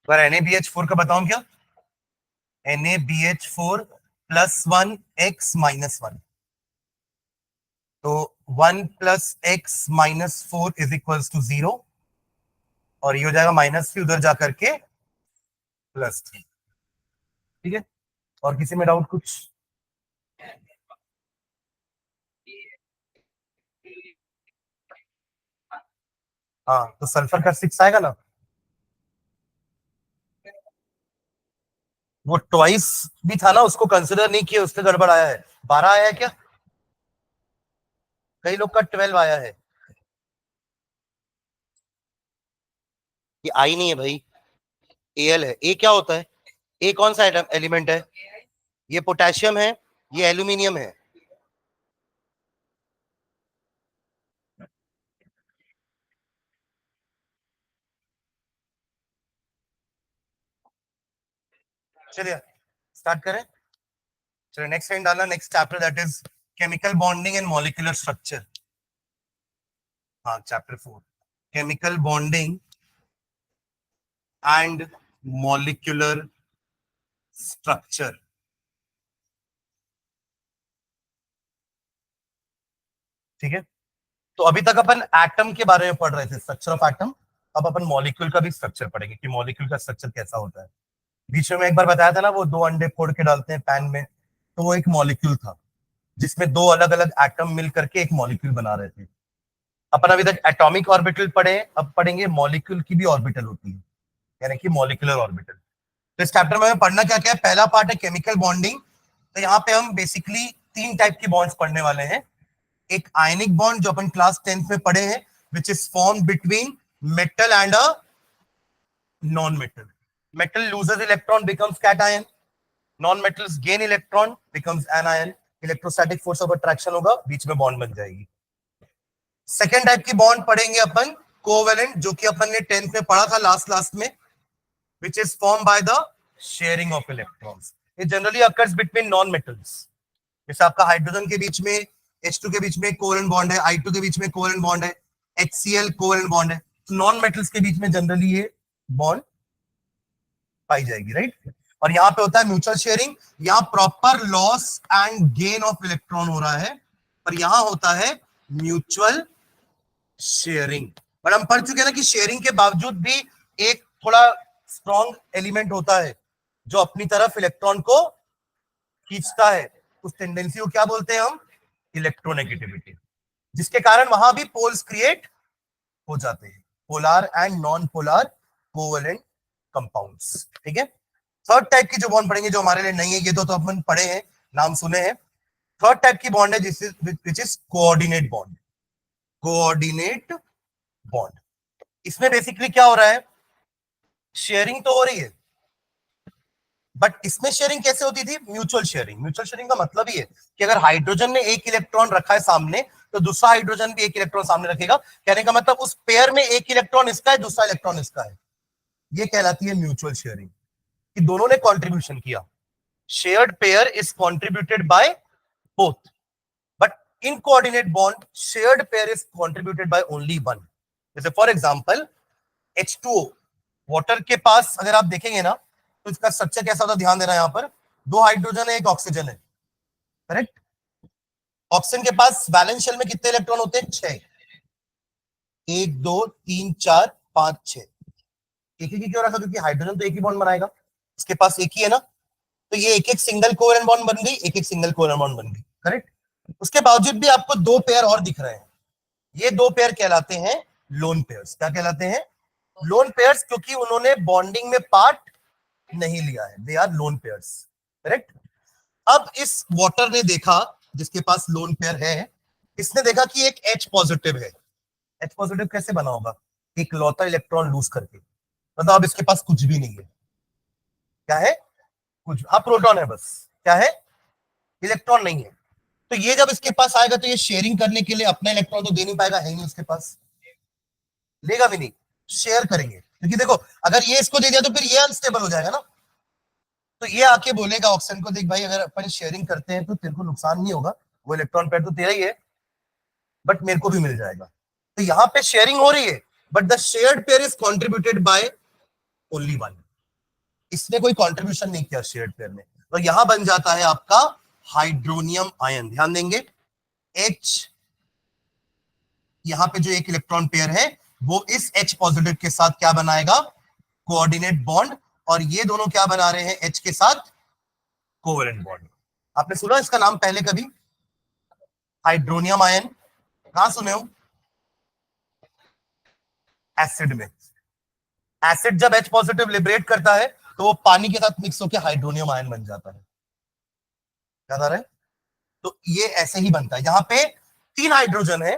पर NaBH4 का बताऊं क्या? NaBH4 +1x-1, तो 1 + x-4 इज इक्वल्स टू 0, और ये हो जाएगा -3 उधर जाकर के +3। ठीक है, और किसी में डाउट कुछ? हाँ, तो सल्फर का 6 आएगा ना, वो ट्वाइस भी था ना, उसको कंसिडर नहीं किया, उससे गड़बड़ आया है। 12 आया है क्या? कई लोग का 12 आया है। ये आई नहीं है भाई, Al है। ए क्या होता है? ए कौन सा एलिमेंट है? ये पोटेशियम है, ये एल्यूमिनियम है। चलिए स्टार्ट करें। चलिए नेक्स्ट टाइम डालना, next chapter that is chemical bonding and molecular structure. हाँ, chapter 4, chemical bonding and molecular structure. ठीक है, तो अभी तक अपन एटम के बारे में पढ़ रहे थे, स्ट्रक्चर ऑफ एटम। अब अपन मॉलिक्यूल का भी स्ट्रक्चर पढ़ेंगे कि मॉलिक्यूल का स्ट्रक्चर कैसा होता है। बीच में मैं एक बार बताया था ना, वो 2 अंडे फोड़ के डालते हैं पैन में, तो वो एक मॉलिक्यूल था, जिसमें 2 अलग अलग एटम मिल करके एक मॉलिक्यूल बना रहे थे। अपन अभी तक एटॉमिक ऑर्बिटल पढ़े, अब पढ़ेंगे मॉलिक्यूल की भी ऑर्बिटल होती है, यानी कि मॉलिक्यूलर ऑर्बिटल। तो इस चैप्टर में पढ़ना क्या क्या है? पहला पार्ट है केमिकल बॉन्डिंग। तो यहाँ पे हम बेसिकली 3 टाइप की बॉन्ड्स पढ़ने वाले हैं। एक आयनिक बॉन्ड जो अपन क्लास 10th में पढ़े हैं, which is form between metal and a non metal. Metal loses electron becomes cation, non metals gain electron becomes anion. Electrostatic force of attraction होगा, बीच में बॉन्ड बन जाएगी। सेकेंड टाइप की bond पढ़ेंगे अपन कोवेलेंट, जो कि अपन ने 10th में पढ़ा था लास्ट लास्ट में, which is formed by the sharing of electrons. It generally occurs between non-metals. जैसे आपका हाइड्रोजन के बीच में H2 के बीच में कोवेलेंट बॉन्ड है, I2 के बीच में कोवेलेंट बॉन्ड है, HCl कोवेलेंट बॉन्ड है। नॉन मेटल्स के बीच में जनरली ये बॉन्ड पाई जाएगी, राइट। और यहाँ पे होता है म्यूचुअल शेयरिंग। यहाँ proper loss and gain of electron हो रहा है, पर यहाँ होता है म्यूचुअल शेयरिंग। पर हम पढ़ चुके हैं ना कि शेयरिंग के बावजूद भी एक थोड़ा स्ट्रॉन्ग एलिमेंट होता है जो अपनी तरफ इलेक्ट्रॉन को खींचता है। उस टेंडेंसी को क्या बोलते हैं हम? इलेक्ट्रोनेगेटिविटी, जिसके कारण वहां भी पोल्स क्रिएट हो जाते हैं, polar and non polar covalent compounds. ठीक है, थर्ड टाइप की जो बॉन्ड पढ़ेंगे, जो हमारे लिए नहीं है, ये तो अपन पढ़े हैं, नाम सुने हैं। थर्ड टाइप की बॉन्ड है which is coordinate bond. Coordinate bond, इसमें बेसिकली क्या हो रहा है? शेयरिंग तो हो रही है, बट इसमें शेयरिंग कैसे होती थी? Mutual sharing. म्यूचुअल शेयरिंग का मतलब ही है कि अगर हाइड्रोजन ने एक इलेक्ट्रॉन रखा है सामने, तो दूसरा हाइड्रोजन भी एक इलेक्ट्रॉन सामने रखेगा। कहने का मतलब उस पेयर में एक इलेक्ट्रॉन इसका है, दूसरा इलेक्ट्रॉन इसका है। ये कहलाती है म्यूचुअल शेयरिंग, कि दोनों ने कॉन्ट्रीब्यूशन किया। Shared pair is contributed by both, but in coordinate bond shared pair is contributed by only one. जैसे फॉर एग्जाम्पल H2O, वाटर के पास अगर आप देखेंगे ना, तो इसका स्ट्रक्चर कैसा होता है? ध्यान देना, यहाँ पर 2 हाइड्रोजन है, एक ऑक्सीजन है, करेक्ट। ऑक्सीजन के पास वैलेंस शेल में कितने इलेक्ट्रॉन होते हैं? 6। 1 2 3 4 5 6। एक ही क्यों रखा? क्योंकि हाइड्रोजन तो एक ही बॉन्ड बनाएगा, उसके पास एक ही है ना, तो ये एक एक सिंगल कोवेलेंट बॉन्ड बन गई, एक एक सिंगल कोवेलेंट बॉन्ड बन गई, करेक्ट। उसके बावजूद भी आपको 2 पेयर और दिख रहे हैं। ये 2 पेयर कहलाते हैं लोन पेयर्स। क्या कहलाते हैं? लोन पेयर्स, क्योंकि उन्होंने बॉन्डिंग में पार्ट नहीं लिया है, they are lone pairs, correct. अब इस वाटर ने देखा, जिसके पास लोन पेयर है, इसने देखा कि एक H पॉजिटिव है। H पॉजिटिव कैसे बना होगा? एक लौता इलेक्ट्रॉन लूज करके। मतलब अब इसके पास कुछ भी नहीं है। क्या है? कुछ, हाँ प्रोटॉन है बस। क्या है? इलेक्ट्रॉन नहीं है। तो ये जब इसके पास आएगा, तो ये शेयरिंग करने के लिए अपना इलेक्ट्रॉन तो दे नहीं पाएगा, है नहीं उसके पास, लेगा भी नहीं। शेयर करेंगे, क्योंकि देखो अगर ये इसको दे दिया तो फिर ये अनस्टेबल हो जाएगा ना। तो ये आके बोलेगा ऑक्सीजन को, देख भाई अगर अपन शेयरिंग करते हैं तो तेरे को नुकसान नहीं होगा, वो इलेक्ट्रॉन पेयर तो तेरा ही है, बट मेरे को भी मिल जाएगा। तो यहां पे शेयरिंग हो रही है, but the shared pair is contributed by only one. इसने कोई कॉन्ट्रीब्यूशन नहीं किया शेयर्ड पेयर में, तो यहां बन जाता है आपका हाइड्रोनियम आयन। ध्यान देंगे, H, यहां पे जो एक इलेक्ट्रॉन पेयर है वो इस H पॉजिटिव के साथ क्या बनाएगा, कोऑर्डिनेट बॉन्ड, और ये दोनों क्या बना रहे हैं H के साथ, कोवेलेंट बॉन्ड। आपने सुना इसका नाम पहले कभी, हाइड्रोनियम आयन? कहां सुने हो? एसिड में। एसिड जब H पॉजिटिव लिबरेट करता है तो वो पानी के साथ मिक्स होकर हाइड्रोनियम आयन बन जाता है। याद आ रहा है? तो ये ऐसे ही बनता है। यहां पे 3 हाइड्रोजन है,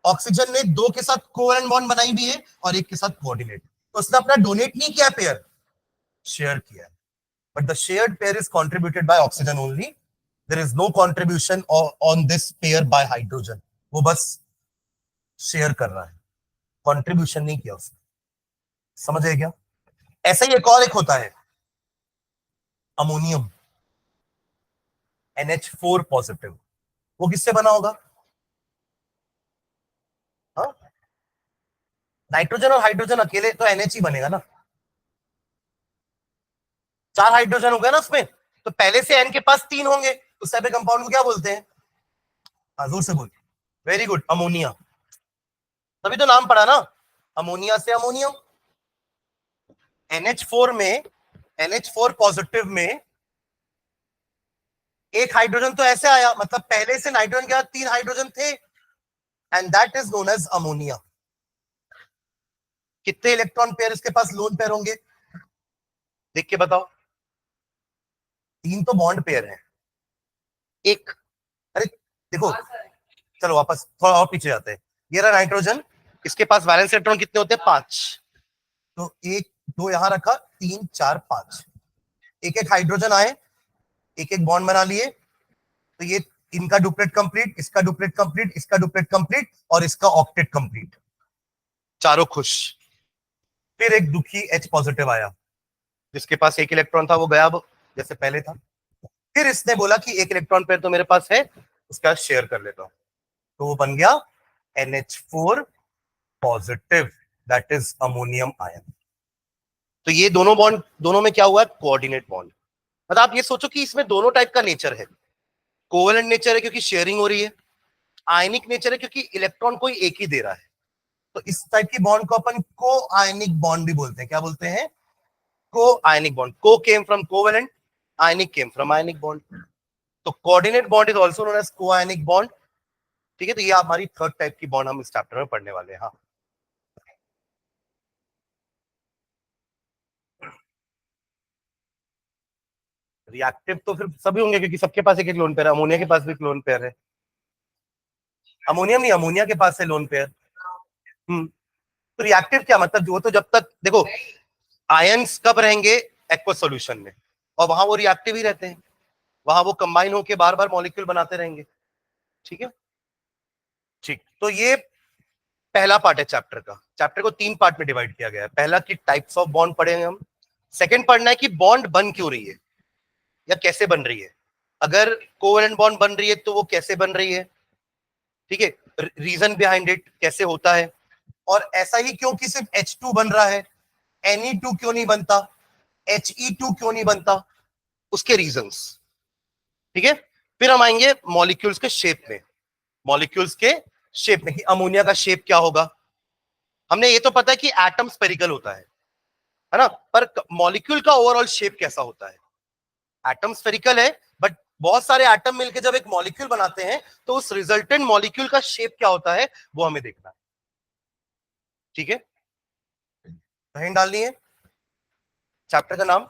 ऑक्सीजन ने 2 के साथ कोवेलेंट बॉन्ड बनाई भी है और एक के साथ कोऑर्डिनेट। तो उसने अपना डोनेट नहीं किया पेयर, शेयर किया है। But the shared pair is contributed by oxygen only, there is no contribution on this pair by hydrogen. वो बस शेयर कर रहा है, कंट्रीब्यूशन नहीं किया उसने। समझे क्या? ऐसा ही एक होता है अमोनियम, NH4 पॉजिटिव। वो किससे बना होगा? हाँ, नाइट्रोजन और हाइड्रोजन अकेले तो NH ही बनेगा ना। 4 हाइड्रोजन हो गए ना उसमें, तो पहले से N के पास 3 होंगे, उस टाइप के कंपाउंड को क्या बोलते हैं? जोर से बोल। Very good, ammonia. तभी तो नाम पड़ा ना, अमोनिया से अमोनियम। NH4 में, NH4 पॉजिटिव में एक हाइड्रोजन तो ऐसे आया, मतलब पहले से नाइट्रोजन के बाद 3 हाइड्रोजन थे, and that is known as ammonia. कितने इलेक्ट्रॉन पेयर इसके पास लोन पेयर होंगे, देख के बताओ? 3 तो बॉन्ड पेयर है, एक, अरे देखो, चलो वापस थोड़ा और पीछे जाते हैं। ये रहा नाइट्रोजन, इसके पास वैलेंस इलेक्ट्रॉन कितने होते हैं? 5। तो 1 2 यहां रखा, 3 4 5, एक एक हाइड्रोजन आए, एक एक बॉन्ड बना लिए, तो ये इनका डुप्लेट कंप्लीट, इसका डुप्लेट कंप्लीट, इसका डुप्लेट कंप्लीट, और इसका ऑक्टेट कंप्लीट, चारों खुश। फिर एक दुखी H पॉजिटिव आया, जिसके पास एक इलेक्ट्रॉन था वो गया जैसे पहले था। फिर इसने बोला कि एक इलेक्ट्रॉन पेयर तो मेरे पास है, उसका शेयर कर लेता हूं, तो वो बन गया NH4 positive, that is ammonium ion. तो ये दोनों बॉन्ड, दोनों में क्या हुआ है? Coordinate bond. मतलब आप ये सोचो कि इसमें दोनों टाइप का नेचर है। कोवेलेंट नेचर है क्योंकि शेयरिंग हो रही है, आयनिक नेचर है क्योंकि इलेक्ट्रॉन कोई एक ही दे रहा है। तो इस टाइप की बॉन्ड को अपन को आयनिक बॉन्ड भी बोलते हैं। क्या बोलते हैं? को ionic bond. Co came from covalent, ionic came from ionic bond. तो coordinate bond is also known as co ionic bond. ठीक है, तो ये हमारी थर्ड टाइप की बॉन्ड हम इस चैप्टर में पढ़ने वाले हैं। हाँ, रिएक्टिव तो फिर सभी होंगे क्योंकि सबके पास एक एक लोन पेयर है। अमोनिया के पास भी एक लोन पेयर है। अमोनियम नहीं, अमोनिया के पास है लोन पेयर। तो रिएक्टिव क्या मतलब? वो तो जब तक देखो, आयंस कब रहेंगे? एक्वस सॉल्यूशन में, और वहां वो रिएक्टिव ही रहते हैं, वहां वो कंबाइन होकर बार बार मॉलिक्यूल बनाते रहेंगे। ठीक है, ठीक। तो ये पहला पार्ट है चैप्टर का। चैप्टर को 3 पार्ट में डिवाइड किया गया है। पहला कि टाइप्स ऑफ बॉन्ड पढ़ेंगे हम। सेकंड पढ़ना है कि बॉन्ड बन क्यों रही है या कैसे बन रही है। अगर कोवेलेंट बॉन्ड बन रही है तो वो कैसे बन रही है, ठीक है, रीजन बिहाइंड इट, कैसे होता है, और ऐसा ही क्यों कि सिर्फ H2 बन रहा है, Ne2 क्यों नहीं बनता, He2 क्यों नहीं बनता, उसके रीजंस। ठीक है, फिर हम आएंगे मॉलिक्यूल्स के शेप में। मॉलिक्यूल्स के शेप में कि अमोनिया का शेप क्या होगा। हमने ये तो पता है कि एटम स्फेरिकल होता है ना, पर मॉलिक्यूल का ओवरऑल शेप कैसा होता है? एटम स्फेरिकल है, बट बहुत सारे एटम मिलकर जब एक मॉलिक्यूल बनाते हैं तो उस रिजल्टेंट मॉलिक्यूल का शेप क्या होता है वो हमें देखना है। ठीक है, कहीं डालनी है चैप्टर का नाम।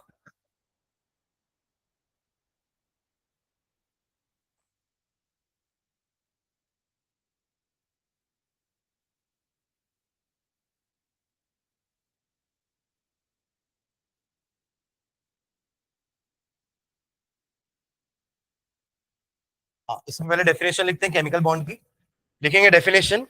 हाँ, इसमें पहले डेफिनेशन लिखते हैं केमिकल बॉन्ड की। लिखेंगे डेफिनेशन,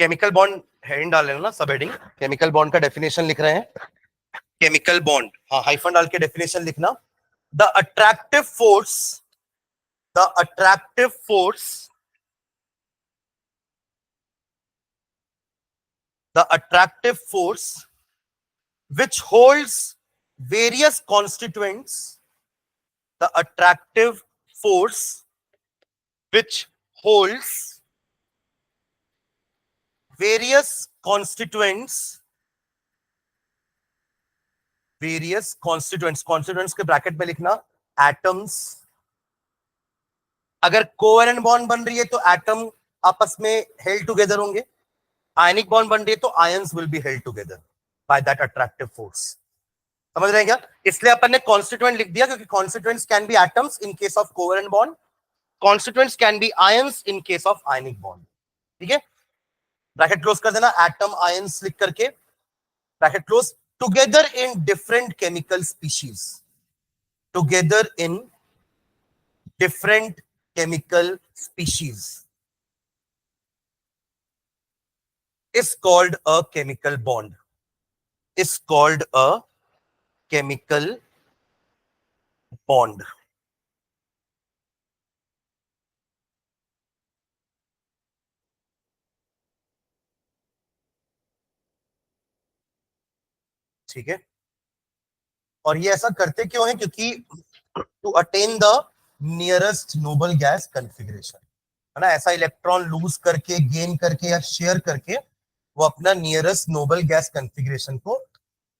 केमिकल बॉन्ड हेडिंग डाल लेना ना, सब हेडिंग। केमिकल बॉन्ड का डेफिनेशन लिख रहे हैं। केमिकल बॉन्ड, हाँ, हाइफन डाल के डेफिनेशन लिखना। The attractive force the attractive force which holds various constituents, the attractive force which holds various constituents के ब्रैकेट में लिखना एटम्स. अगर कोवेलेंट बॉन्ड बन रही है तो एटम आपस में हेल्ड टुगेदर होंगे. आयनिक बॉन्ड बन रही है तो ions will be held together by that attractive force. समझ रहे हैं क्या? इसलिए अपन ने कॉन्स्टिट्यूएंट लिख दिया क्योंकि constituents can be atoms in case of covalent bond, constituents can be ions in case of ionic bond. ठीक है, ब्रैकेट क्लोज कर देना. एटम आयंस लिख करके bracket close. Together in different chemical species, together in different chemical species is called a chemical bond, is called a chemical bond. ठीक है, और ये ऐसा करते क्यों है? क्योंकि to attain the nearest noble gas configuration, है ना. ऐसा इलेक्ट्रॉन लूज करके, गेन करके या शेयर करके वो अपना नियरेस्ट नोबल गैस कॉन्फ़िगरेशन को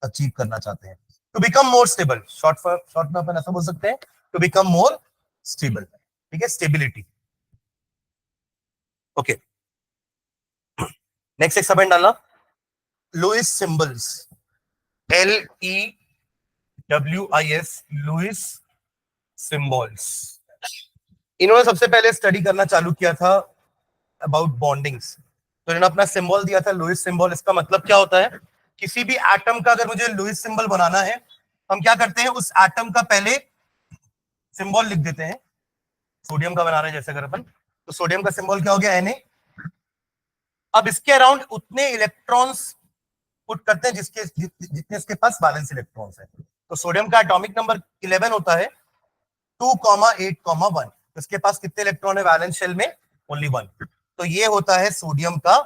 अचीव करना चाहते हैं. To become more stable, short में अपन ऐसा बोल सकते हैं, टू बिकम मोर स्टेबल. ठीक है, स्टेबिलिटी. ओके, नेक्स्ट एक सबहेड डालना. Lewis symbols, LEWIS, Lewis symbols. इन्होंने सबसे पहले स्टडी करना चालू किया था अबाउट बॉन्डिंग्स. तो इन्होंने अपना सिंबल दिया था लुईस सिंबल. इसका मतलब क्या होता है? किसी भी एटम का अगर मुझे लुईस सिंबल बनाना है, हम क्या करते हैं? उस एटम का पहले सिंबल लिख देते हैं. सोडियम का बना रहे हैं जैसे अगर अपन, तो सोडियम का सिंबल क्या हो गया? Na. अब इसके अराउंड उतने इलेक्ट्रॉन्स पुट करते हैं जितने इसके पास बैलेंस इलेक्ट्रॉन्स है. तो सोडियम का एटॉमिक नंबर 11 होता है 2,8,1. इसके पास कितने इलेक्ट्रॉन है वैलेंस शेल में? ओनली 1. तो ये होता है सोडियम का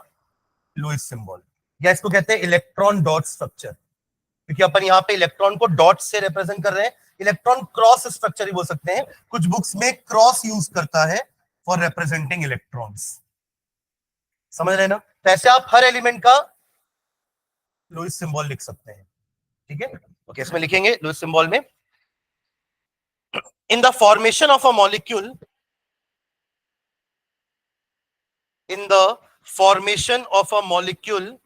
लुईस सिंबल, या इसको कहते हैं इलेक्ट्रॉन डॉट स्ट्रक्चर, क्योंकि अपन यहाँ पे इलेक्ट्रॉन को डॉट से रिप्रेजेंट कर रहे हैं. इलेक्ट्रॉन क्रॉस स्ट्रक्चर ही बोल सकते हैं. कुछ बुक्स में क्रॉस यूज करता है फॉर रिप्रेजेंटिंग इलेक्ट्रॉन्स. समझ रहे हैं ना? तो ऐसे आप हर एलिमेंट का लुईस सिंबल लिख सकते हैं. ठीक है, ओके, इसमें लिखेंगे लुईस सिंबल में. In the formation of a molecule, in the formation of a molecule,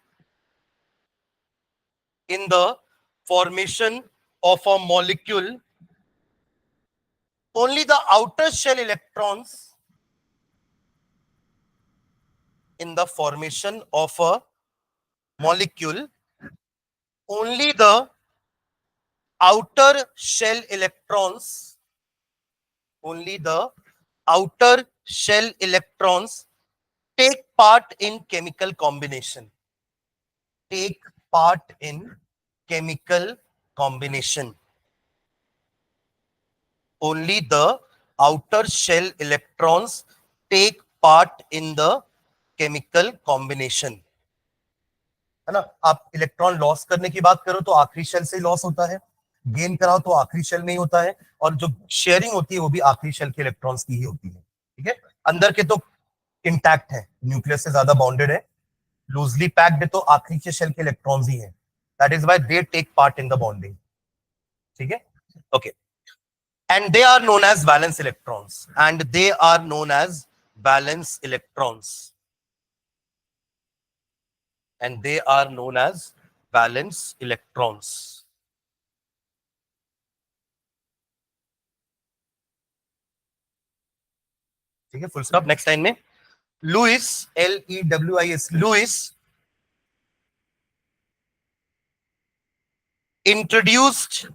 in the formation of a molecule, only the outer shell electrons, in the formation of a molecule, only the outer shell electrons, only the outer shell electrons take part in chemical combination, take part in chemical combination. Only the outer shell electrons take part in the chemical combination. है ना? आप electron loss करने की बात करो तो आखिरी shell से ही लॉस होता है, गेन कराओ तो आखिरी शेल में ही होता है, और जो शेयरिंग होती है वो भी आखिरी शेल के इलेक्ट्रॉन्स की ही होती है. ठीक है, अंदर के तो इंटैक्ट है, न्यूक्लियस से ज्यादा बाउंडेड है, लूजली पैक्ड है, तो आखिरी के शेल के इलेक्ट्रॉन्स ही हैं. That is why they take part in the bonding. ठीक है, okay. And they are known as valence electrons, and they are known as valence electrons, and they are known as valence electrons. ठीक है, full stop. Next line में Lewis, LEWIS, Lewis introduced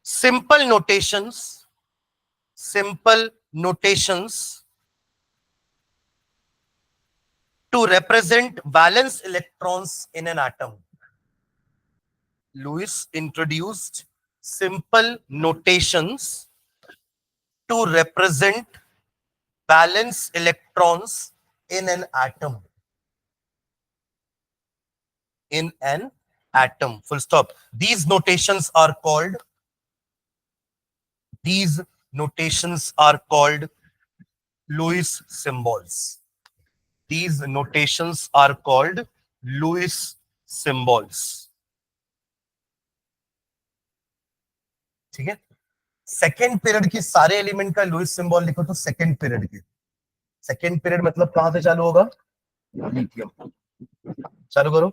simple notations to represent valence electrons in an atom. Lewis introduced simple notations to represent valence electrons in an atom. In an atom. Full stop. These notations are called Lewis symbols. These notations are called Lewis symbols. ठीक है, second period की सारे element का Lewis symbol लिखो तो second period के, second period मतलब कहां से चालू होगा, लिथियम। चालू करो,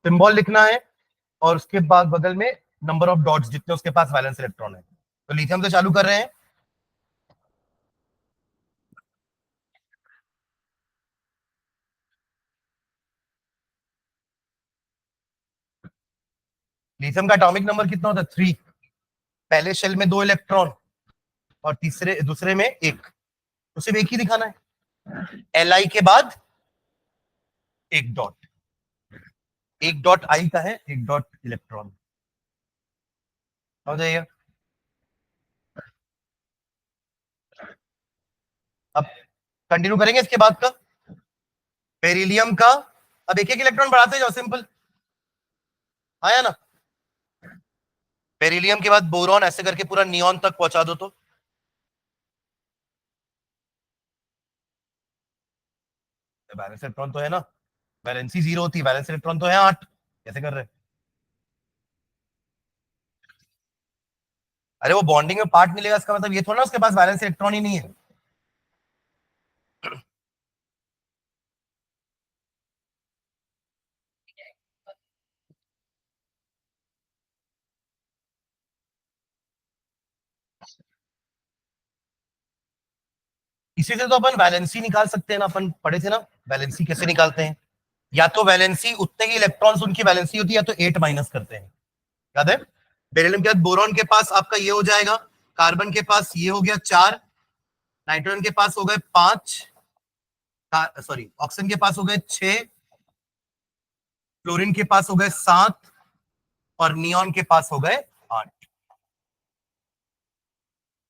सिंबल लिखना है और उसके बाद बगल में नंबर ऑफ डॉट्स जितने उसके पास वैलेंस इलेक्ट्रॉन है। तो लिथियम से चालू कर रहे हैं, लिथियम का एटॉमिक नंबर कितना होता है 3। पहले शेल में 2 इलेक्ट्रॉन और तीसरे दूसरे में 1, तो सिर्फ एक ही दिखाना है। Li के बाद एक डॉट, एक डॉट आई का है, एक डॉट इलेक्ट्रॉन। हो जाइए, अब कंटिन्यू करेंगे इसके बाद का बेरिलियम का। अब एक एक इलेक्ट्रॉन बढ़ाते जाओ, सिंपल आया ना। बेरिलियम के बाद बोरॉन, ऐसे करके पूरा नियॉन तक पहुंचा दो। तो वैलेंस इलेक्ट्रॉन तो है ना, वैलेंसी 0 होती है, वैलेंस इलेक्ट्रॉन तो है 8, कैसे कर रहे हैं? अरे वो बॉन्डिंग में पार्ट मिलेगा, इसका मतलब ये थोड़ा ना उसके पास वैलेंस इलेक्ट्रॉन ही नहीं है। इसी से तो अपन वैलेंसी निकाल सकते हैं ना, अपन पढ़े थे ना वैलेंसी कैसे निकालते हैं। या तो वैलेंसी उतने ही इलेक्ट्रॉन्स उनकी वैलेंसी होती है, या तो 8 माइनस करते हैं, याद है। बेरिलियम के बाद बोरॉन के पास आपका ये हो जाएगा, कार्बन के पास ये हो गया 4, नाइट्रोजन के पास हो गए 5, सॉरी ऑक्सीजन के पास हो गए 6, क्लोरीन के पास हो गए 7 और नियॉन के पास हो गए 8।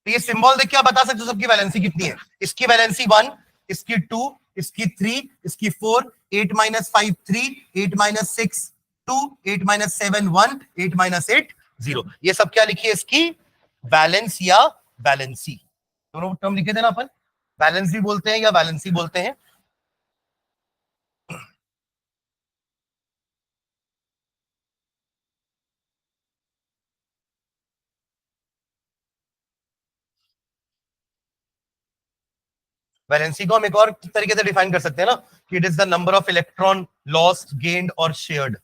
तो ये सिंबल देख के आप बता सकते हो सबकी वैलेंसी कितनी है। इसकी वैलेंसी 1, इसकी 2, इसकी 3, इसकी 4, 8 माइनस 5 3, 8 माइनस 6 2, 8 माइनस 7 1, 8 माइनस 8 0। ये सब क्या लिखिए, इसकी वैलेंस या वैलेंसी, दोनों टर्म लिखे थे ना अपन, वैलेंस भी बोलते हैं या वैलेंसी बोलते हैं। वैलेंसी को हम एक और तरीके से डिफाइन कर सकते हैं ना, कि it is the number of electron lost, gained और शेयर्ड।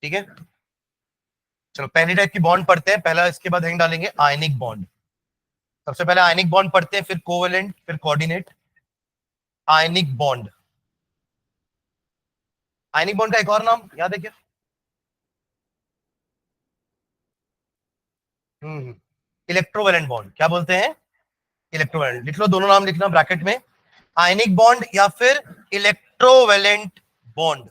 ठीक है, चलो पहली टाइप की बॉन्ड पढ़ते हैं, पहला इसके बाद हेडिंग डालेंगे आयनिक बॉन्ड। सबसे पहले आयनिक बॉन्ड पढ़ते हैं, फिर कोवेलेंट, फिर coordinate. Ionic bond, ionic bond का एक और नाम याद है क्या? इलेक्ट्रोवेलेंट बॉन्ड, क्या बोलते हैं? इलेक्ट्रोवेलेंट। लिख लो, दोनों नाम लिखना ब्रैकेट में, आयनिक बॉन्ड या फिर इलेक्ट्रोवेलेंट बॉन्ड।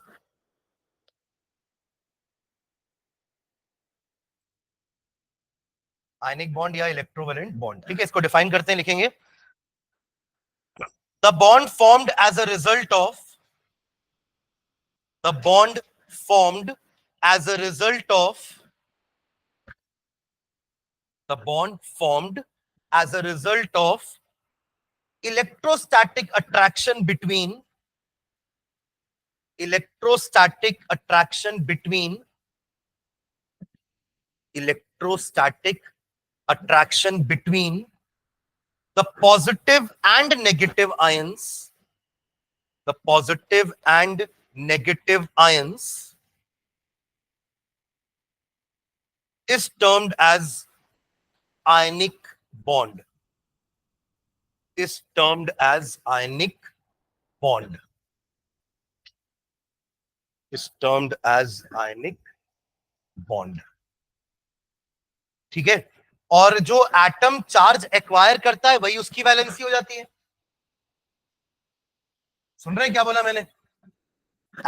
आयनिक बॉन्ड या इलेक्ट्रोवेलेंट बॉन्ड, ठीक है, इसको डिफाइन करते हैं, लिखेंगे the bond formed as a result of, the bond formed as a result of, the bond formed as a result of electrostatic attraction between, electrostatic attraction between, electrostatic attraction between the positive and negative ions, the positive and negative ions is termed as ionic bond, is termed as ionic bond, is termed as ionic bond। ठीक है, और जो atom charge acquire करता है वही उसकी valency हो जाती है। सुन रहे हैं क्या बोला मैंने?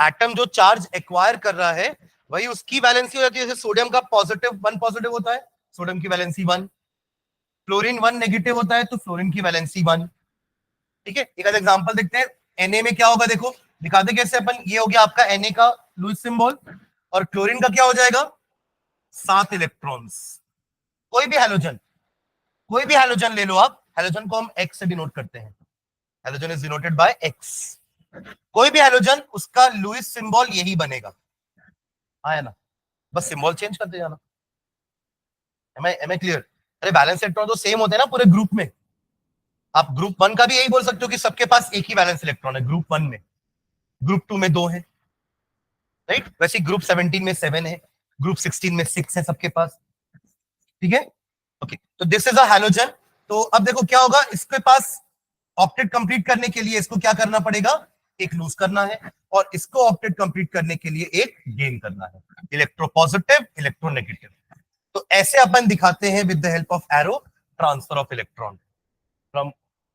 एटम जो चार्ज एक्वायर कर रहा है वही उसकी वैलेंसी हो जाती है। जैसे सोडियम का पॉजिटिव 1 पॉजिटिव होता है, सोडियम की वैलेंसी 1। क्लोरीन 1 नेगेटिव होता है तो फ्लोरीन की वैलेंसी 1। ठीक है, एक एग्जांपल देखते हैं। Na में क्या होगा, देखो दिखाते कैसे अपन। ये हो गया आपका Na का लुईस सिंबल, और क्लोरीन का क्या हो जाएगा, 7 इलेक्ट्रॉन्स। कोई भी हैलोजन, कोई भी हैलोजन ले लो आप, हैलोजन को हम एक्स से डिनोट करते हैं। Halogen is denoted by x. कोई भी हैलोजन, उसका लुईस सिंबल यही बनेगा, आया ना? बस सिंबल चेंज करते जाना। Am I clear? अरे बैलेंस इलेक्ट्रॉन तो सेम होते हैं ना पूरे ग्रुप में। आप ग्रुप 1 का भी यही बोल सकते हो कि सबके पास एक ही बैलेंस इलेक्ट्रॉन है ग्रुप 1 में, ग्रुप 2 में 2 है, राइट? वैसे ग्रुप 17 में 7 है, ग्रुप 16 में 6 है सबके पास। ठीक है, ओके। तो दिस इज अ हैलोजन। तो अब देखो क्या होगा, इसके पास ऑक्टेट कंप्लीट करने के लिए इसको क्या करना पड़ेगा, एक लूज करना है, और इसको ऑक्टेट कंप्लीट करने के लिए एक गेन करना है, इलेक्ट्रोपॉजिटिव इलेक्ट्रोनेगेटिव। तो ऐसे अपन दिखाते हैं with the help of arrow, transfer of electron from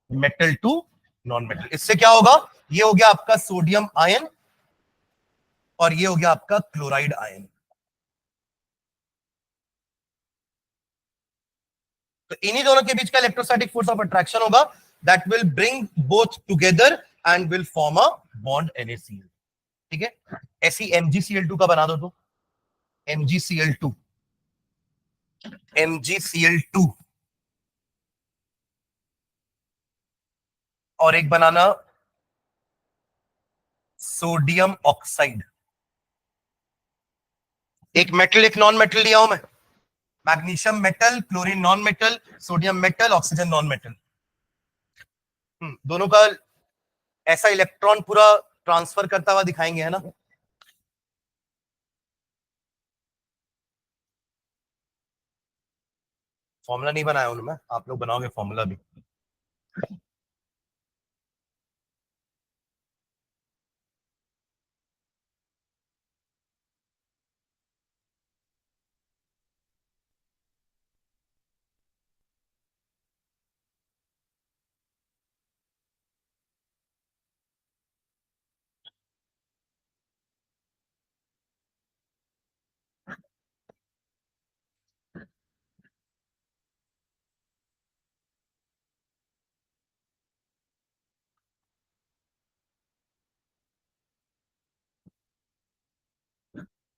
metal to non metal. इससे क्या होगा, ये हो गया आपका सोडियम आयन और ये हो गया आपका क्लोराइड आयन। तो इन्हीं दोनों के बीच का इलेक्ट्रोस्टैटिक फोर्स ऑफ अट्रैक्शन होगा, that will bring both together and will form a bond NaCl। ठीक है, ऐसी MgCl2 का बना दो तो, MgCl2, MgCl2। और एक बनाना सोडियम ऑक्साइड। एक मेटल एक नॉन मेटल लिया हूं मैं, magnesium metal, chlorine non metal, sodium metal, oxygen non metal. दोनों का ऐसा इलेक्ट्रॉन पूरा ट्रांसफर करता हुआ दिखाएंगे, है ना? फॉर्मूला नहीं बनाया हूं मैं, आप लोग बनाओगे फॉर्मूला भी।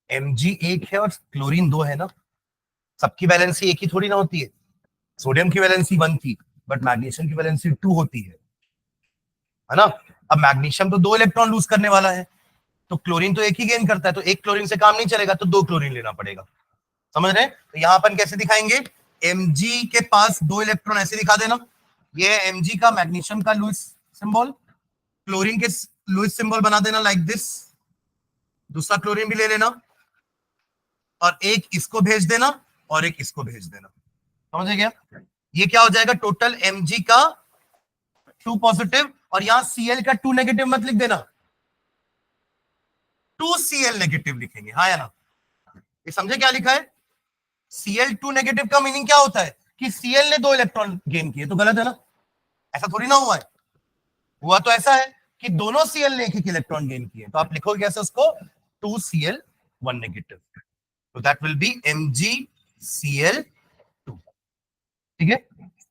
Mg एक है और क्लोरीन 2 है ना, सबकी वैलेंसी एक ही थोड़ी ना होती है। सोडियम की वैलेंसी 1 थी, बट मैग्नीशियम की वैलेंसी 2 होती है ना? अब मैग्नीशियम तो 2 इलेक्ट्रॉन लूज करने वाला है, तो क्लोरीन तो एक ही गेन करता है, तो एक क्लोरीन से काम नहीं चलेगा, तो 2 क्लोरीन लेना पड़ेगा। समझ रहे हैं? तो यहां अपन कैसे दिखाएंगे, Mg के पास 2 इलेक्ट्रॉन ऐसे दिखा देना, ये है Mg का मैग्नीशियम का लुईस सिंबल, क्लोरीन के लुईस सिंबल बना देना लाइक दिस, दूसरा क्लोरीन भी ले लेना, और एक इसको भेज देना और एक इसको भेज देना। समझे क्या? ये क्या हो जाएगा, टोटल Mg का 2 पॉजिटिव, और यहां Cl का 2 नेगेटिव मत लिख देना, 2Cl नेगेटिव लिखेंगे, हाँ या ना? ये समझे क्या लिखा है? Cl2 नेगेटिव का मीनिंग क्या होता है कि Cl ने 2 इलेक्ट्रॉन गेन किए, तो गलत है ना? ऐसा थोड़ी ना हुआ है। हुआ तो ऐसा है कि दोनों Cl ने एक एक इलेक्ट्रॉन गेन किए, तो आप लिखोगे कैसे उसको, 2Cl1 नेगेटिव, तो दैट विल बी MgCl2। ठीक है,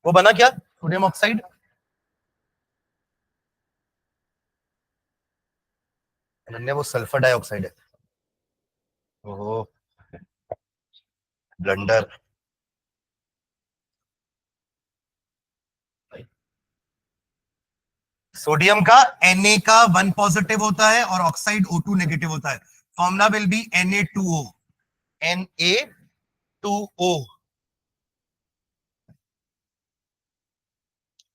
वो बना क्या, सोडियम ऑक्साइड। अनन्या वो सल्फर डाइऑक्साइड है। ओहो, ब्लंडर। सोडियम का Na का 1 पॉजिटिव होता है और ऑक्साइड O2 नेगेटिव होता है। Formula will be Na2O, Na2O।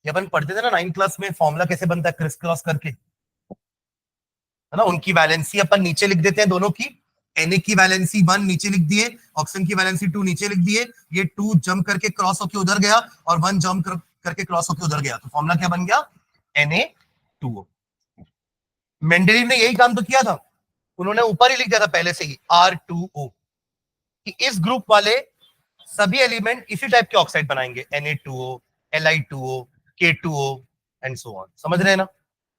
ये अपन पढ़ते थे ना 9th क्लास में, फॉर्मूला कैसे बनता है क्रिस क्रॉस करके, है ना? उनकी वैलेंसी अपन नीचे लिख देते हैं दोनों की, Na की वैलेंसी 1 नीचे लिख दिए, ऑक्सीजन की वैलेंसी 2 नीचे लिख दिए, ये 2 जंप करके क्रॉस होके उधर गया और 1 जंप करके क्रॉस होके उधर गया, तो फॉर्मूला क्या बन गया, Na2O। मेंडेलिव ने यही काम तो किया था, उन्होंने ऊपर ही लिख दिया था पहले से ही R2O, कि इस ग्रुप वाले सभी एलिमेंट इसी टाइप के ऑक्साइड बनाएंगे, Na2O, Li2O, K2O and so on. समझ रहे हैं ना?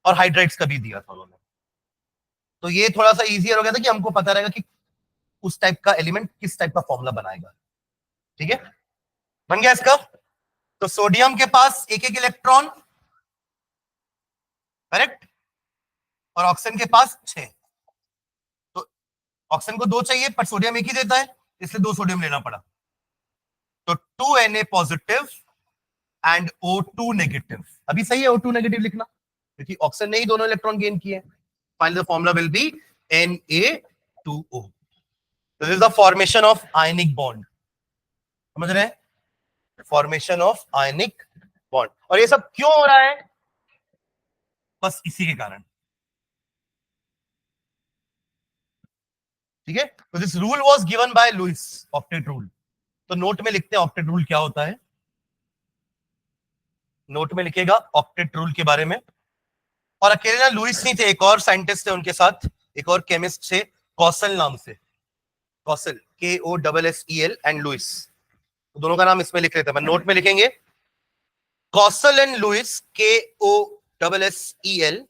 और हाइड्राइड्स का भी दिया था उन्होंने। तो ये थोड़ा सा इजियर हो गया था कि हमको पता रहेगा कि उस टाइप का एलिमेंट किस टाइप का फॉर्मूला बनाएगा। ठीक है, बन गया इसका। तो सोडियम के पास एक एक इलेक्ट्रॉन, करेक्ट, और ऑक्सीजन के पास 6। तो ऑक्सीजन को 2 चाहिए पर सोडियम एक ही देता है, इसलिए 2 सोडियम लेना पड़ा। तो 2Na positive and O2 negative. अभी सही है O2 नेगेटिव लिखना, क्योंकि ऑक्सीजन ने ही दोनों इलेक्ट्रॉन गेन किए। Finally the formula will be Na2O। This is the formation of ionic bond. समझ रहे हैं, फॉर्मेशन ऑफ आयनिक बॉन्ड। और ये सब क्यों हो रहा है, बस इसी के कारण। ठीक है, तो this rule was given by Lewis, octet rule. तो नोट में लिखते हैं ऑक्टेट रूल क्या होता है, नोट में लिखेगा ऑक्टेट रूल के बारे में। और अकेले ना लुइस नहीं थे, एक और साइंटिस्ट थे उनके साथ, एक और केमिस्ट थे कौशल नाम से, कौशल KOSSEL एंड लुइस। तो दोनों का नाम इसमें लिख लेते हैं, नोट में लिखेंगे Kossel and Lewis, KOSSEL,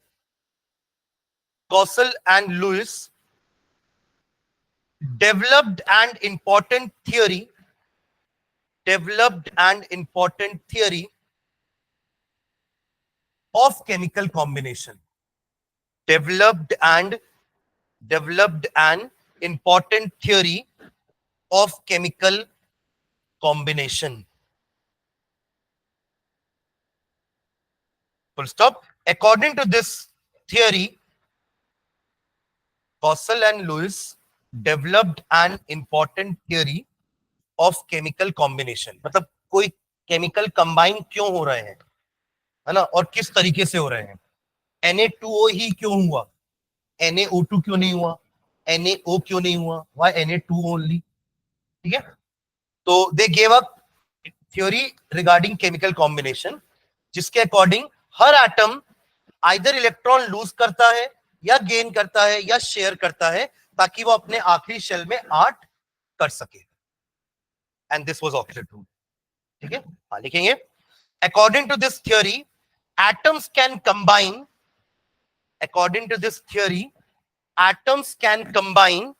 Kossel and Lewis developed an important theory of chemical combination, developed an important theory of chemical combination, full stop. According to this theory, Kosel and Lewis developed an important theory of chemical combination। मतलब कोई chemical combine क्यों हो रहे हैं, है ना, और किस तरीके से हो रहे हैं। Na2O ही क्यों हुआ, NaO2 क्यों नहीं हुआ, NaO क्यों नहीं हुआ, why Na2 only। ठीक है, तो they gave a theory regarding chemical combination, जिसके अकॉर्डिंग हर एटम आइदर इलेक्ट्रॉन लूज करता है या गेन करता है या शेयर करता है, ताकि वो अपने आखिरी शेल में 8 कर सके। And this was octet rule. ठीक है, हाँ लिखेंगे, according to this theory atoms can combine, according to this theory atoms can combine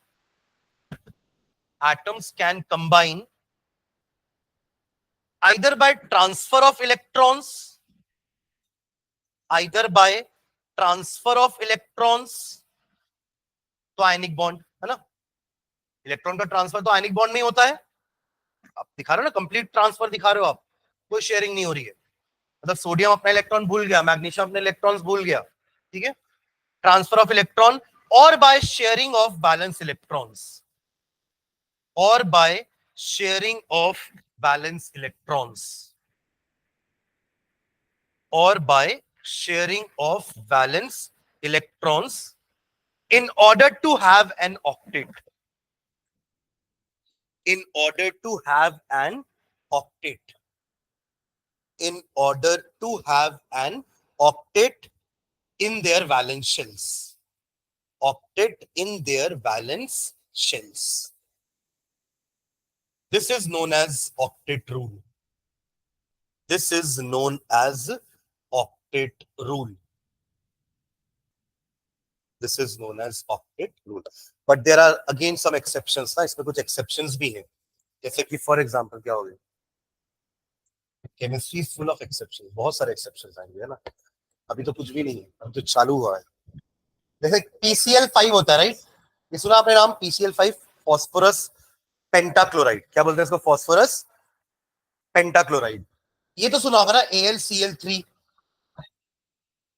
either by transfer of electrons, तो आयनिक बॉन्ड है ना, इलेक्ट्रॉन का ट्रांसफर तो आयनिक बॉन्ड में होता है। आप दिखा रहे हो ना, कंप्लीट ट्रांसफर दिखा रहे हो आप, कोई शेयरिंग नहीं हो रही है। मतलब सोडियम अपना इलेक्ट्रॉन भूल गया, मैग्नीशियम अपने इलेक्ट्रॉन्स भूल गया। ठीक है, ट्रांसफर ऑफ इलेक्ट्रॉन और by sharing of balance electrons, or by sharing of valence electrons, or by sharing of valence electrons in order to have an octet, in order to have an octet, in order to have an octet in their valence shells, octet in their valence shells. This is known as octet rule. This is known as octet rule. This is known as octet rule. But there are again some exceptions ना, इसमें कुछ exceptions भी हैं, जैसे कि for example क्या हो गया, chemistry is full of exceptions, बहुत सारे exceptions आएंगे, है ना। अभी तो कुछ भी नहीं है, अभी तो चालू हुआ है। जैसे PCl5 होता है, राइट, ये सुना आपने नाम PCl5, फॉस्फोरस पेंटाक्लोराइड, क्या बोलते हैं इसको, फॉस्फोरस पेंटाक्लोराइड। ये तो सुना होगा ना AlCl3, है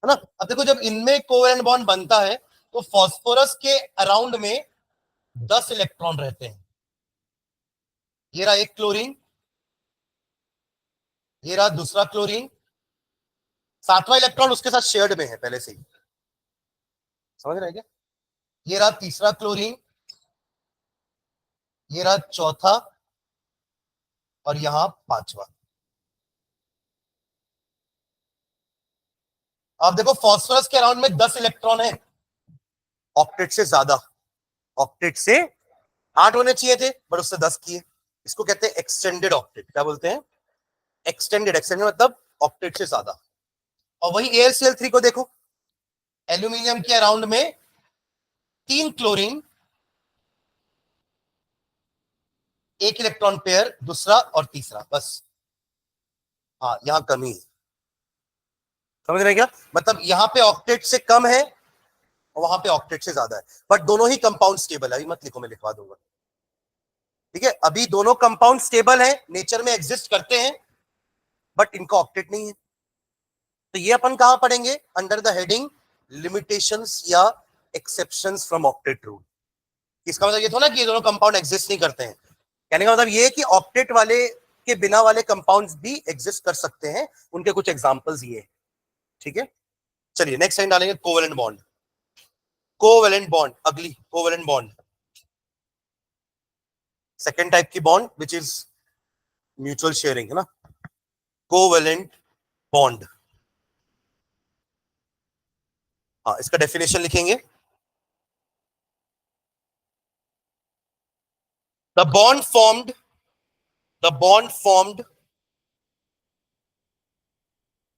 ना। अब देखो जब इनमें कोवेलेंट बॉन्ड बनता है तो फास्फोरस के अराउंड में 10 इलेक्ट्रॉन रहते हैं। ये रहा एक क्लोरीन, ये रहा दूसरा क्लोरीन, 7वां इलेक्ट्रॉन उसके साथ शेयर्ड में है पहले से ही, समझ रहे हैं क्या। ये रहा तीसरा क्लोरीन, ये रहा चौथा, और यहां 5वां। अब देखो फास्फोरस के अराउंड में 10 इलेक्ट्रॉन है, ऑक्टेट से ज्यादा, ऑक्टेट से 8 होने चाहिए थे बट उससे 10 किए, इसको कहते हैं एक्सटेंडेड ऑक्टेट। क्या बोलते हैं, एक्सटेंडेड। एक्सटेंडेड मतलब ऑक्टेट से ज्यादा। और वही AlCl3 को देखो, एल्यूमिनियम के अराउंड में 3 क्लोरीन, 1 इलेक्ट्रॉन पेयर, दूसरा और तीसरा, बस। हाँ, यहां कमी है, समझ रहे हैं क्या? मतलब यहां पे ऑक्टेट से कम है और वहां पे ऑक्टेट से ज्यादा है, बट दोनों ही कंपाउंड स्टेबल है। अभी मत लिखो, मैं लिखवा दूंगा, ठीक है? अभी दोनों कंपाउंड स्टेबल है, नेचर में एग्जिस्ट करते हैं, बट इनका ऑक्टेट नहीं है। तो ये अपन कहां पढ़ेंगे? अंडर द हेडिंग लिमिटेशंस या एक्सेप्शंस फ्रॉम ऑक्टेट रूल। इसका मतलब ये थोड़ा कि ये दोनों कंपाउंड एग्जिस्ट नहीं करते हैं। कहने का मतलब ये है कि ऑक्टेट वाले के बिना वाले कंपाउंड्स भी एग्जिस्ट कर सकते हैं, उनके कुछ एग्जांपल्स ये, ठीक है? चलिए नेक्स्ट लाइन डालेंगे, कोवेलेंट बॉन्ड। कोवेलेंट बॉन्ड, अगली कोवेलेंट बॉन्ड, सेकेंड टाइप की bond which is mutual sharing, है ना? कोवेलेंट बॉन्ड, हाँ, इसका डेफिनेशन लिखेंगे। The bond formed, the bond formed,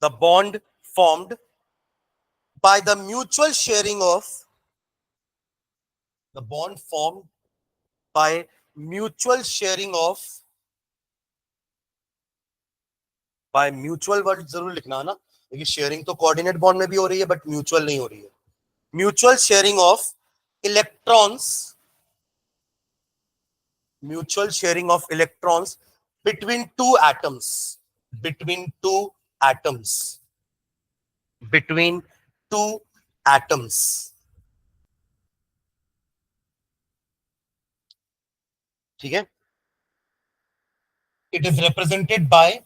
the bond formed by the mutual sharing of, the bond formed by mutual sharing of, by mutual word जरूर लिखना है ना, क्योंकि शेयरिंग तो कोऑर्डिनेट बॉन्ड में भी हो रही है बट म्यूचुअल नहीं हो रही है। Mutual sharing of electrons, mutual sharing of electrons between two atoms, between two atoms, between two atoms, ठीक है? It is represented by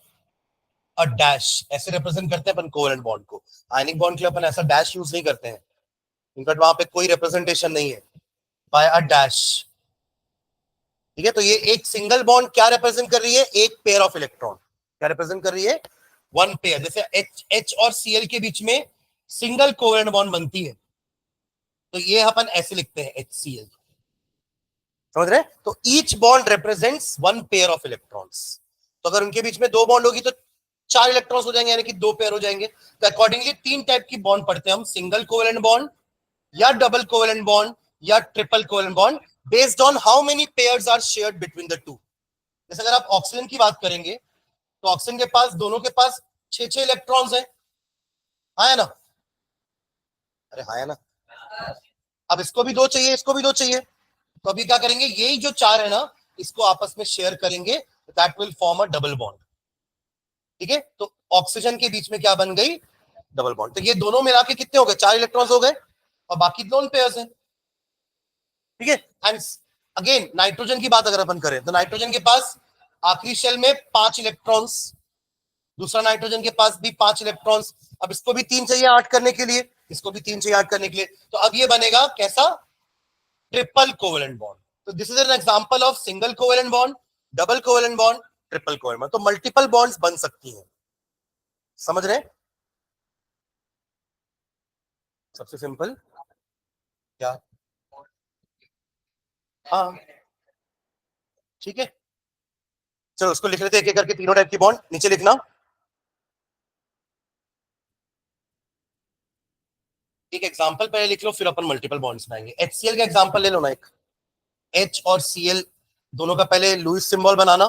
a dash, ऐसे रिप्रेजेंट करते हैं अपन कोवेलेंट बॉन्ड को। आयनिक बॉन्ड के लिए अपन ऐसा डैश यूज नहीं करते हैं, इनफैक्ट वहां पे कोई रिप्रेजेंटेशन नहीं है, बाय अ डैश, ठीक है? तो ये एक सिंगल बॉन्ड क्या रिप्रेजेंट कर रही है? एक पेयर ऑफ इलेक्ट्रॉन। क्या रिप्रेजेंट कर रही है? One pair. जैसे एच और सीएल के बीच में सिंगल कोवेलेंट बॉन्ड बनती है, तो ये अपन ऐसे लिखते हैं HCl, समझ रहे हैं? तो each bond represents one pair of electrons. तो अगर उनके बीच में 2 बॉन्ड होगी तो 4 इलेक्ट्रॉन्स हो जाएंगे, यानी कि 2 पेयर हो जाएंगे। तो अकॉर्डिंगली 3 टाइप की बॉन्ड पढ़ते हैं हम, सिंगल कोवेलेंट बॉन्ड या डबल कोवेलेंट बॉन्ड या triple covalent bond, based on how many pairs are shared between the two. जैसे अगर आप ऑक्सीजन की बात करेंगे तो ऑक्सीजन के पास, दोनों के पास 6 इलेक्ट्रॉन्स हैं, हाँ है ना? अरे हाँ है ना? अब इसको भी 2 चाहिए, इसको भी 2 चाहिए, तो अभी क्या करेंगे? यही जो 4 है ना, इसको आपस में शेयर करेंगे, that will form a double bond, ठीक है? तो ऑक्सीजन के बीच में क्या बन गई? Double bond. तो ये दोनों मिला के कितने हो गए? 4 इलेक्ट्रॉन्स हो गए, और बाकी लोन पेयर्स हैं, ठीक है? एंड अगेन नाइट्रोजन की बात अगर अपन करें तो नाइट्रोजन के पास आखिरी शेल में 5 इलेक्ट्रॉन्स, दूसरा नाइट्रोजन के पास भी 5 इलेक्ट्रॉन्स। अब इसको भी 3 चाहिए 8 करने के लिए, इसको भी 3 चाहिए 8 करने के लिए, तो अब ये बनेगा कैसा? Triple covalent bond. तो this is an example of single covalent bond, double covalent bond, triple covalent bond. तो मल्टीपल बॉन्ड्स बन सकती हैं, समझ रहे हैं? सबसे सिंपल क्या? हाँ, ठीक है, चलो उसको लिख लेते हैं एक एक करके, तीनों टाइप की बॉन्ड नीचे लिखना। एक एग्जांपल पहले लिख लो, फिर अपन मल्टीपल बॉन्ड्स बनाएंगे। HCl का एग्जांपल ले लो ना, एक H और Cl दोनों का पहले लुईस सिंबल बनाना,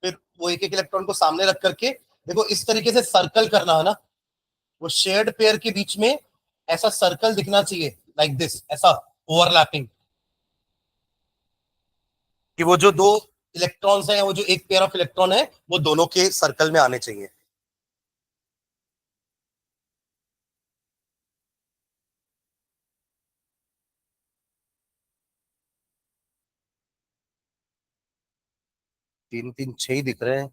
फिर वो एक एक इलेक्ट्रॉन को सामने रख करके, देखो इस तरीके से सर्कल करना है ना, वो शेयर्ड पेयर के बीच में ऐसा सर्कल दिखना चाहिए, लाइक दिस, ऐसा ओवरलैपिंग, कि वो जो 2 इलेक्ट्रॉन्स हैं, वो जो एक पेयर ऑफ इलेक्ट्रॉन है, वो दोनों के सर्कल में आने चाहिए। तीन तीन 6 ही दिख रहे हैं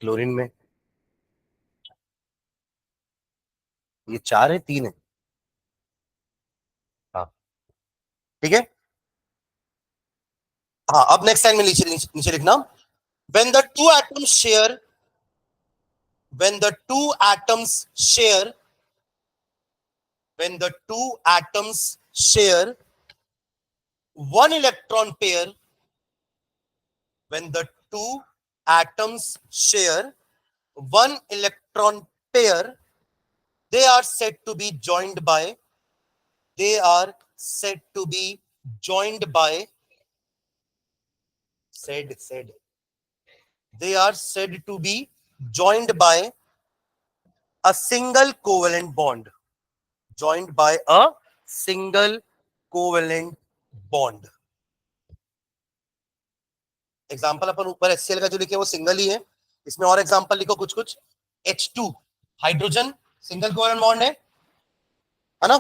क्लोरीन में, ये 4 है, 3 है, हाँ, ठीक है। हाँ, अब नेक्स्ट लाइन में नीचे नीचे लिखना, when the two atoms share, when the two atoms share, when the two atoms share one electron pair, when the two atoms share one electron pair, they are said to be joined by they are said to be joined by they are said to be joined by a single covalent bond. Joined by a single covalent bond. Example अपन ऊपर HCl का जो लिखे वो single ही है, इसमें और example लिखो कुछ कुछ. H2 hydrogen single covalent bond है ना.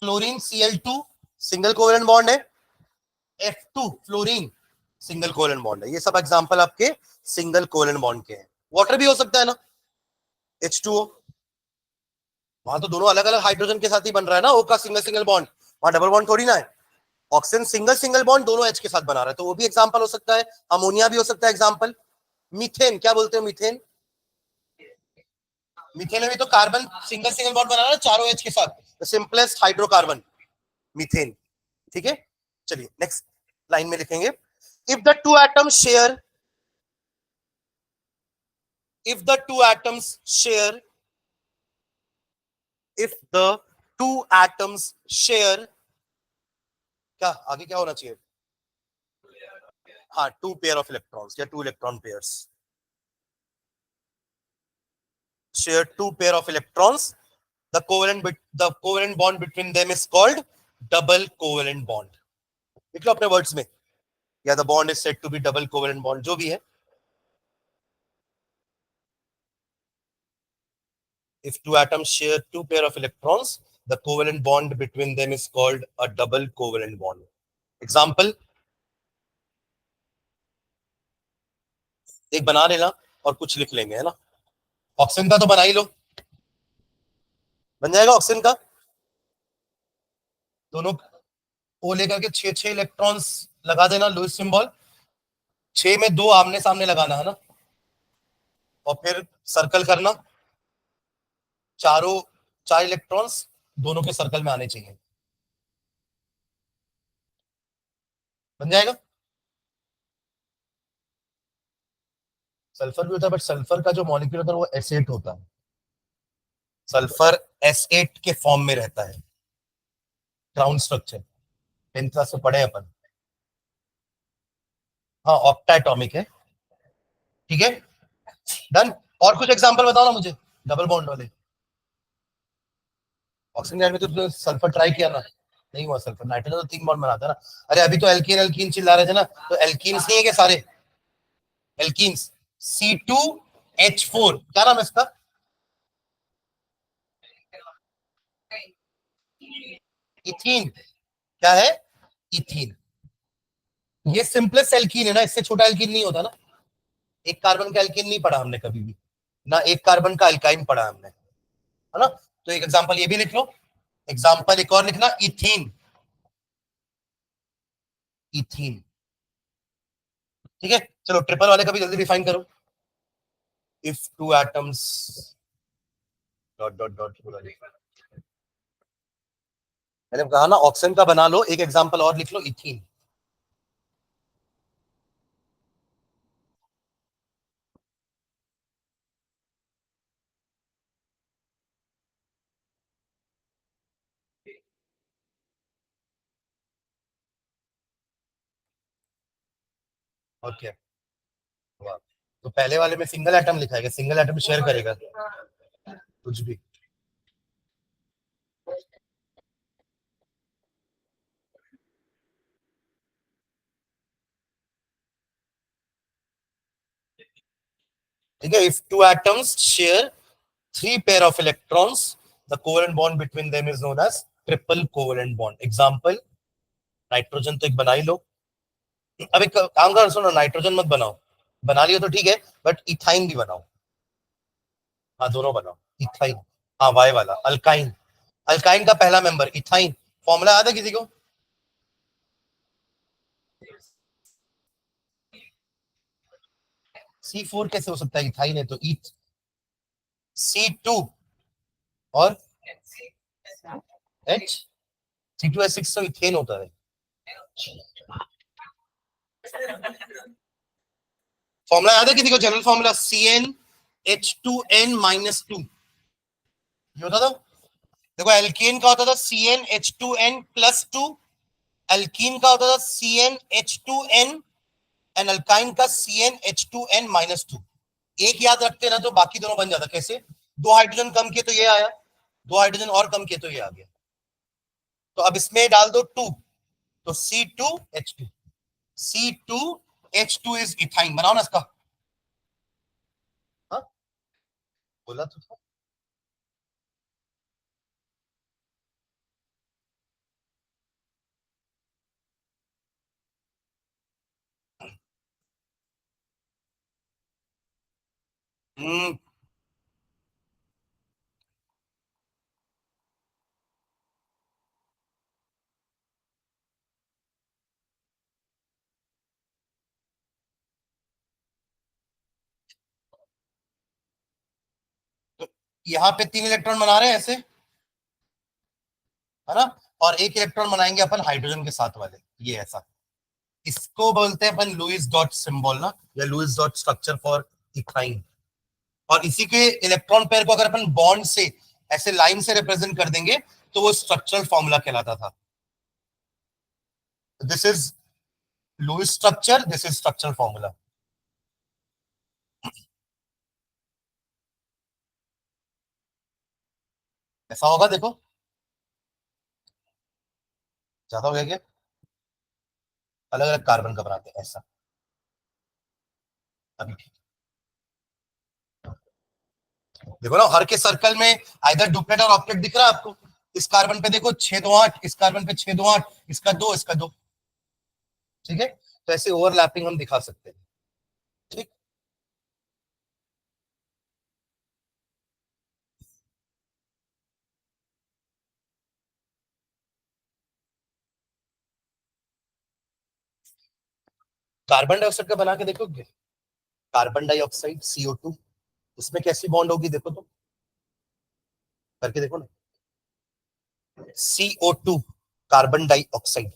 Chlorine Cl2 single covalent bond है. F2 fluorine single covalent bond है. ये सब एग्जांपल आपके सिंगल कोवेलेंट बॉन्ड के हैं. वाटर भी हो सकता है ना, H2O. वहां तो दोनों अलग अलग हाइड्रोजन के साथ ही बन रहा है ना, O का सिंगल सिंगल बॉन्ड. वहां डबल बॉन्ड थोड़ी ना है. ऑक्सीजन सिंगल सिंगल बॉन्ड दोनों H के साथ बना रहा है, तो वो भी एग्जांपल हो सकता है. अमोनिया भी हो सकता है एग्जांपल. मीथेन क्या बोलते हैं, मीथेन. मीथेन में भी तो कार्बन सिंगल सिंगल बॉन्ड बना रहा है चारों H के साथ. The simplest hydrocarbon methane. ठीक है, चलिए नेक्स्ट लाइन में लिखेंगे. If the two atoms share, if the two atoms share, if the two atoms share, क्या आगे क्या होना चाहिए. हाँ, two pair of electrons या two electron pairs. Share two pair of electrons. The covalent bond between them is called double covalent bond. लिख लो अपने words में, या the bond is said to be double covalent bond, जो भी है. If two atoms share two pair of electrons, the covalent bond between them is called a double covalent bond. Example, एक बना लेना और कुछ लिख लेंगे, है ना. ऑक्सीजन का तो बना ही लो, बन जाएगा ऑक्सीजन का. दोनों ओ लेकर के 6 इलेक्ट्रॉन्स लगा देना, लुईस सिंबल. 6 में 2 आमने सामने लगाना है ना, और फिर सर्कल करना. चारों 4 इलेक्ट्रॉन्स दोनों के सर्कल में आने चाहिए, बन जाएगा. सल्फर भी होता है, बट सल्फर का जो मॉलिक्यूल होता है वो S8 होता है. सल्फर S8 के फॉर्म में रहता है, ग्राउंड स्ट्रक्चर. 10th क्लास में पढ़े अपन. हाँ, ऑक्टाएटॉमिक है. ठीक है, डन. और कुछ एग्जांपल बताओ ना मुझे डबल बॉन्ड वाले. ऑक्सीजन में तो सल्फर ट्राई किया ना, नहीं हुआ. सल्फर नाइट्रोजन तो 3 बॉन्ड बनाता है ना. अरे अभी तो एल्कीन एल्कीन चिल्ला रहे थे ना, तो एल्कीन्स नहीं है क्या सारे एल्कीन्स. C2H4 क्या नाम है इसका. इथीन. क्या है, इथीन. ये सिंपलेस्ट एल्कीन है ना, इससे छोटा एल्कीन नहीं होता ना. एक कार्बन का एल्कीन नहीं पढ़ा हमने कभी भी ना, एक कार्बन का अल्काइन पढ़ा हमने, है ना. तो एक एग्जांपल ये भी लिख लो. एग्जांपल एक और लिखना, इथीन. इथीन. ठीक है, चलो ट्रिपल वाले का भी जल्दी डिफाइन करो. If two atoms dot dot dot. मैंने कहा ना ऑक्सीजन का बना लो, एक एग्जांपल और लिख लो, इथीन. ओके, तो पहले वाले में सिंगल एटम लिखा है, सिंगल एटम शेयर करेगा कुछ भी. ठीक है, if two atoms share 3 pair of electrons, the covalent bond between them is known as triple covalent bond. Example, nitrogen तो एक बना ही लो. अब एक काम करो, सुनो, नाइट्रोजन मत बनाओ, बना लियो तो ठीक है, बट इथाइन भी बनाओ. हाँ, दोनों बनाओ. इथाइन, हाँ, वाई वाला. अल्काइन, अल्काइन का पहला मेंबर इथाइन. फॉर्मूला याद है किसी को. C4 कैसे हो सकता है, इथाइन है तो. ईथ. C2 और H. C2H6 तो इथेन होता है. फॉर्मूला याद है किसी को, जनरल फॉर्मूला CnH2n-2 ये होता था. देखो एल्कीन का होता था CnH2n प्लस टू, एल्कीन का होता था CnH2n, एंड अल्काइन का CnH2n माइनस टू। एक याद रखते ना तो बाकी दोनों बन जाता। कैसे? दो हाइड्रोजन कम किए तो ये आया, दो हाइड्रोजन और कम किए तो ये आ गया। तो अब इसमें डाल दो टू, तो C2H2, C2H2 इज इथाइन। बनाओ ना इसका। हाँ बोला तो था। हम्म, तो यहाँ पे तीन इलेक्ट्रॉन बना रहे हैं ऐसे, है ना, और एक इलेक्ट्रॉन बनाएंगे अपन हाइड्रोजन के साथ वाले, ये ऐसा। इसको बोलते हैं अपन लुईस डॉट सिंबल ना, या Lewis dot structure for ethyne. और इसी के इलेक्ट्रॉन पेयर को अगर अपन बॉन्ड से ऐसे लाइन से रिप्रेजेंट कर देंगे तो वो स्ट्रक्चरल फॉर्मूला कहलाता था। This is Lewis structure, this is structural formula. ऐसा होगा देखो, ज्यादा हो गया क्या? अलग अलग कार्बन का बनाते हैं ऐसा। अभी ठीक। देखो ना, हर के सर्कल में आइदर डुप्लेट और ऑक्टेट दिख रहा है आपको। इस कार्बन पे देखो 6 2 8, इस कार्बन पे 6 2 8, इसका दो, इसका दो। ठीक है, तो ऐसे ओवरलैपिंग हम दिखा सकते हैं। ठीक। कार्बन डाइऑक्साइड का बना के देखोगे, कार्बन डाइऑक्साइड CO2, उसमें कैसी बॉन्ड होगी देखो तो, करके देखो ना। CO2, carbon dioxide.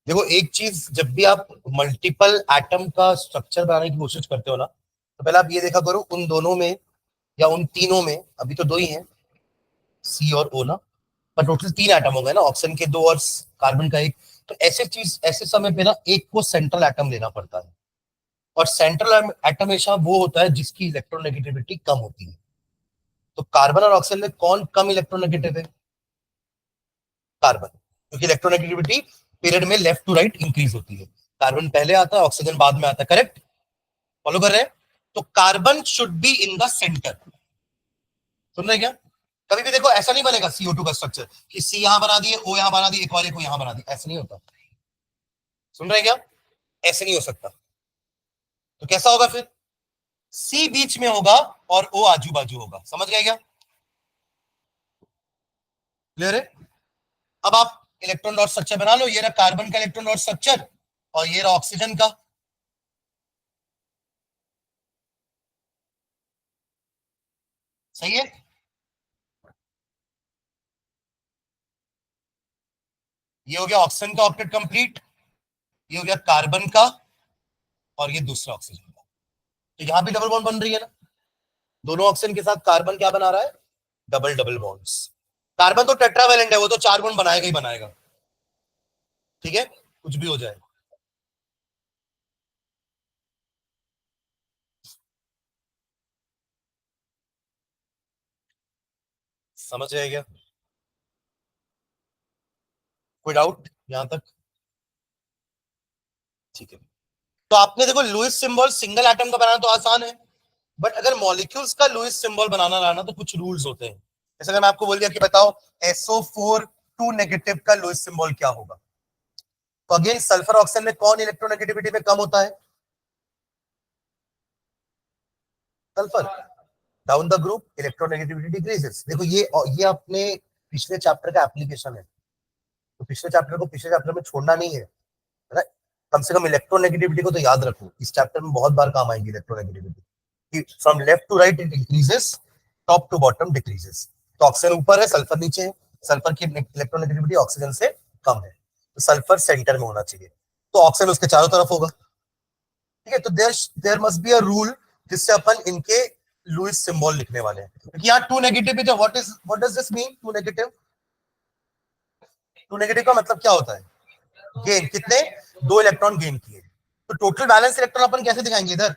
देखो एक चीज, जब भी आप मल्टीपल एटम का स्ट्रक्चर बनाने की कोशिश करते हो ना, तो पहले आप ये देखा करो उन दोनों में या उन तीनों में, अभी तो दो ही हैं, C और O ना, पर टोटल तीन एटम हो गए ना, ऑक्सीजन के दो और कार्बन का एक। तो ऐसे चीज, ऐसे समय पे ना एक को सेंट्रल एटम लेना पड़ता है। और सेंट्रल एटम हमेशा वो होता है जिसकी इलेक्ट्रोनेगेटिविटी कम होती है। तो कार्बन और ऑक्सीजन में कौन कम इलेक्ट्रोनेगेटिव है? कार्बन, क्योंकि इलेक्ट्रोनेगेटिविटी पीरियड में लेफ्ट टू राइट इंक्रीज होती है। कार्बन पहले आता है, ऑक्सीजन बाद में आता है। करेक्ट? फॉलो कर रहे हैं? तो carbon should be in the centre. सुन रहे हैं क्या? कभी भी देखो ऐसा नहीं बनेगा CO2 का स्ट्रक्चर कि C यहां बना दिए, O यहां बना दिए, एक और एक को यहां बना दिया, ऐसा नहीं होता। सुन रहे हैं क्या? ऐसे नहीं हो सकता। तो कैसा होगा फिर? C बीच में होगा और O आजू बाजू होगा। समझ गए क्या? क्लियर है? अब आप इलेक्ट्रॉन डॉट स्ट्रक्चर बना लो। ये रहा कार्बन का इलेक्ट्रॉन डॉट स्ट्रक्चर, और ये रहा ऑक्सीजन का। सही है? ये हो गया ऑक्सीजन का ऑक्टेट कंप्लीट, ये हो गया कार्बन का, और ये दूसरा ऑक्सीजन का। तो यहां भी डबल बॉन्ड बन रही है ना, दोनों ऑक्सीजन के साथ कार्बन क्या बना रहा है? Double double bonds. कार्बन तो टेट्रावेलेंट है, वो तो चार बॉन्ड बनाएगा ही बनाएगा। ठीक है, कुछ भी हो जाए। समझ गए क्या? कोई डाउट यहां तक? ठीक है। तो आपने देखो लुईस सिंबल सिंगल एटम का बनाना तो आसान है, बट अगर मॉलिक्यूल्स का लुईस सिंबल बनाना रहना तो कुछ रूल्स होते हैं। जैसे अगर मैं आपको बोल दिया कि बताओ SO4 2 नेगेटिव का लुईस सिंबल क्या होगा, तो अगेन सल्फर ऑक्सीजन में कौन इलेक्ट्रोनेगेटिविटी में कम होता है? Sulphur. Down the group electronegativity decreases. देखो ये अपने पिछले चैप्टर का एप्लीकेशन है, तो पिछले चैप्टर को पिछले चैप्टर में छोड़ना नहीं है, right? कम से कम इलेक्ट्रोनेगेटिविटी को तो याद रखो, इस चैप्टर में बहुत बार काम आएगी इलेक्ट्रोनेगेटिविटी कि from left to right it increases, top to bottom decreases. तो ऑक्सीजन ऊपर है, सल्फर नीचे है, सल्फर की इलेक्ट्रोनेगेटिविटी ऑक्सीजन से कम है, तो सल्फर सेंटर में होना चाहिए, तो ऑक्सीजन उसके चारों तरफ होगा। ठीक है, तो there must be a rule जिससे अपन इनके लुईस सिंबल लिखने वाले हैं, क्योंकि यहाँ टू नेगेटिव है। What does this mean two negative? Two negative का मतलब क्या होता है? गेन, कितने? 2 इलेक्ट्रॉन गेन किए। तो टोटल बैलेंस इलेक्ट्रॉन अपन कैसे दिखाएंगे इधर?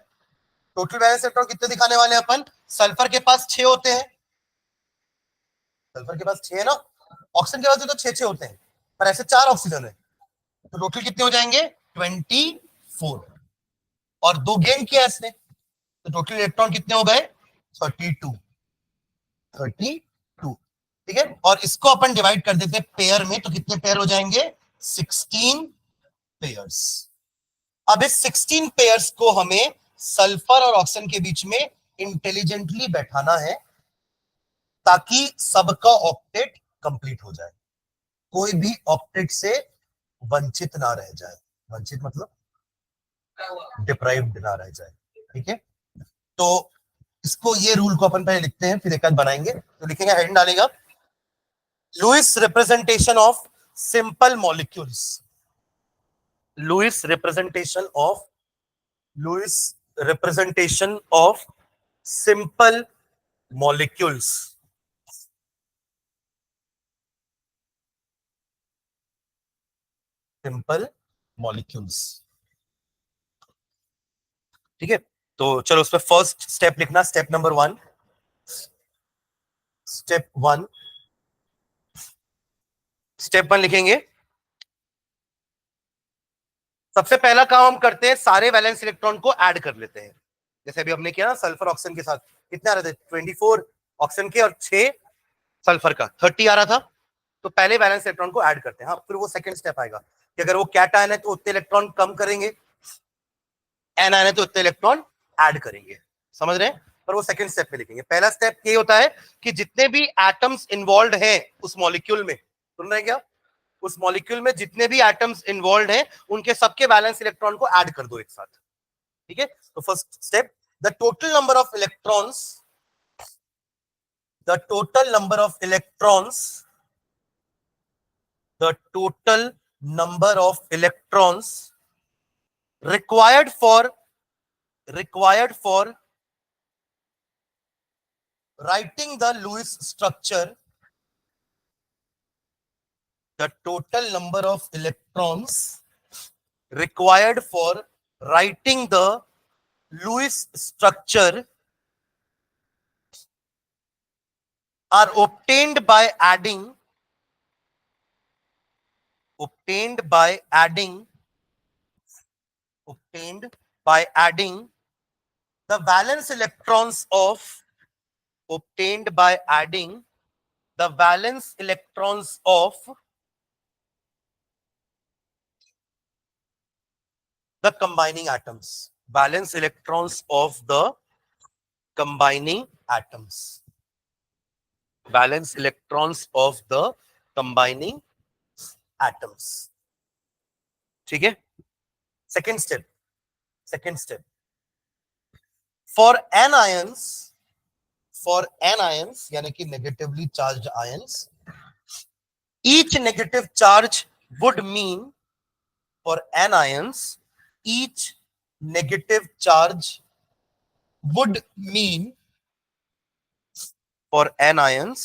टोटल बैलेंस इलेक्ट्रॉन कितने दिखाने वाले हैं अपन? सल्फर के पास 6 होते हैं, सल्फर के पास 6 है ना, ऑक्सीजन के पास तो 6 होते हैं, पर ऐसे 4 ऑक्सीजन है, तो टोटल कितने हो जाएंगे? 24। और 2 गेन किया इसने, तो टोटल इलेक्ट्रॉन कितने हो गए? 32। 32, ठीक है। और इसको अपन डिवाइड कर देते हैं पेयर में, तो कितने पेयर हो जाएंगे? 16 पेयर्स। अब इस 16 पेयर्स को हमें सल्फर और ऑक्सीजन के बीच में इंटेलिजेंटली बैठाना है, ताकि सबका ऑक्टेट कंप्लीट हो जाए, कोई भी ऑक्टेट से वंचित ना रह जाए। वंचित मतलब डिप्राइव्ड ना रह जाए, ठीक है। तो इसको, ये रूल को अपन पहले लिखते हैं, फिर एक आध बनाएंगे। तो लिखेंगे, हेडिंग डालेगा Lewis representation of simple molecules. Lewis representation of simple molecules. Simple molecules, ठीक है। तो चलो उसमें फर्स्ट स्टेप लिखना, स्टेप नंबर 1। स्टेप 1 लिखेंगे। सबसे पहला काम हम करते हैं, सारे वैलेंस इलेक्ट्रॉन को ऐड कर लेते हैं। जैसे अभी हमने किया ना सल्फर ऑक्सीजन के साथ, कितने आ रहे थे? 24 ऑक्सीजन के और 6 सल्फर का, 30 आ रहा था। तो पहले वैलेंस इलेक्ट्रॉन को ऐड करते हैं। हाँ, फिर वो सेकंड स्टेप आएगा कि अगर वो कैटायन है तो उतने इलेक्ट्रॉन कम करेंगे, एनायन है तो उतने इलेक्ट्रॉन ऐड करेंगे, समझ रहे हैं? पर वो सेकंड स्टेप में लिखेंगे। पहला स्टेप ये होता है कि जितने भी एटम्स इन्वॉल्व हैं उस मॉलिक्यूल में, सुन रहे हैं क्या? उस मॉलिक्यूल में जितने भी एटम्स इन्वॉल्व हैं उनके सबके वैलेंस इलेक्ट्रॉन को ऐड कर दो एक साथ, ठीक है। तो first step, the total number of electrons, the total number of electrons, the total number of electrons required for writing the Lewis structure, the total number of electrons required for writing the Lewis structure are obtained by adding the valence electrons of obtained by adding the valence electrons of the combining atoms. Valence electrons of the combining atoms. Valence electrons of the combining atoms. ठीक है? Second step. For anions, यानी कि negatively charged ions, each negative charge would mean, for anions, each negative charge would mean, for anions,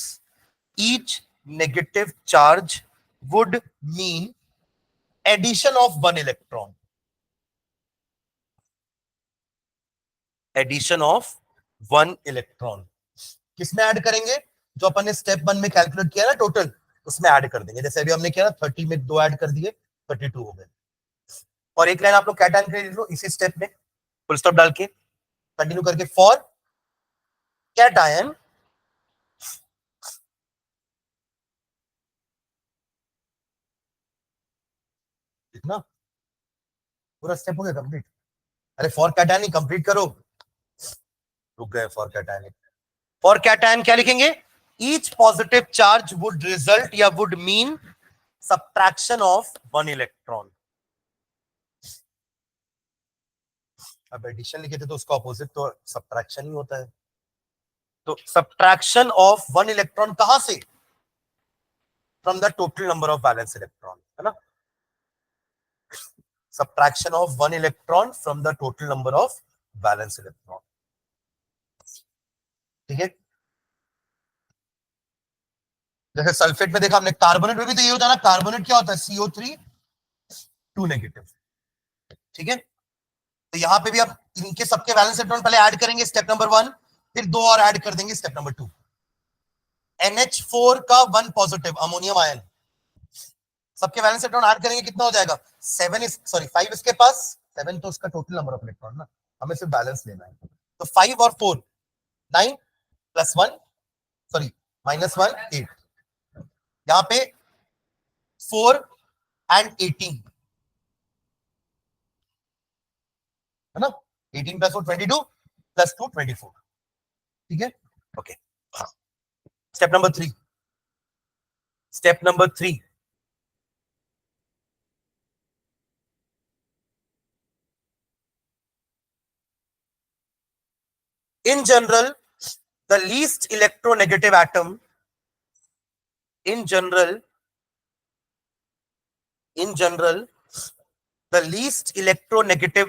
each negative charge would mean addition of 1 electron. Addition of 1 electron. किसमें add करेंगे? जो अपन ने step 1 में calculate किया ना total, उसमें add कर देंगे। जैसे अभी हमने किया ना 30 में 2 ऐड कर दिए, 32 हो गए। और एक लाइन आप लोग कैटायन के लिए लिख लो इसी स्टेप में, फुल स्टॉप डाल के कंटिन्यू करके, फॉर कैटायन इतना पूरा स्टेप हो गया कंप्लीट। अरे फॉर कैटायन ही कंप्लीट करो, रुक गए फॉर कैटायन। फॉर कैटायन क्या लिखेंगे? Each positive charge would result या would mean subtraction of 1 electron. अब एडिशन लिखे थे तो उसका ऑपोजिट तो सब्ट्रैक्शन ही होता है। तो सब्ट्रैक्शन ऑफ वन इलेक्ट्रॉन कहां से? From the total number of balance electron, है ना? Subtraction of one electron from the total number of balance electron. ठीक है, जैसे सल्फेट में देखा हमने, कार्बोनेट में भी तो ये होता है ना, कार्बोनेट क्या होता है? CO3 2 negative. ठीक है, तो यहां पे भी आप इनके सबके वैलेंस इलेक्ट्रॉन पहले ऐड करेंगे, स्टेप नंबर 1, फिर 2 और ऐड कर देंगे, स्टेप नंबर 2। NH4 का 1 पॉजिटिव अमोनियम आयन, सबके वैलेंस इलेक्ट्रॉन ऐड करेंगे, कितना हो जाएगा? 5 इसके पास, 7 तो उसका टोटल नंबर ऑफ इलेक्ट्रॉन ना, हमें सिर्फ बैलेंस लेना है। तो 5 और 4 9 प्लस 1, सॉरी -1 8, यहाँ पे 4 एंड 18, है ना? 18 प्लस 4 22 प्लस 2 24। ठीक है, okay. Step number 3, step number 3, in general the least electronegative atom, in general the least electronegative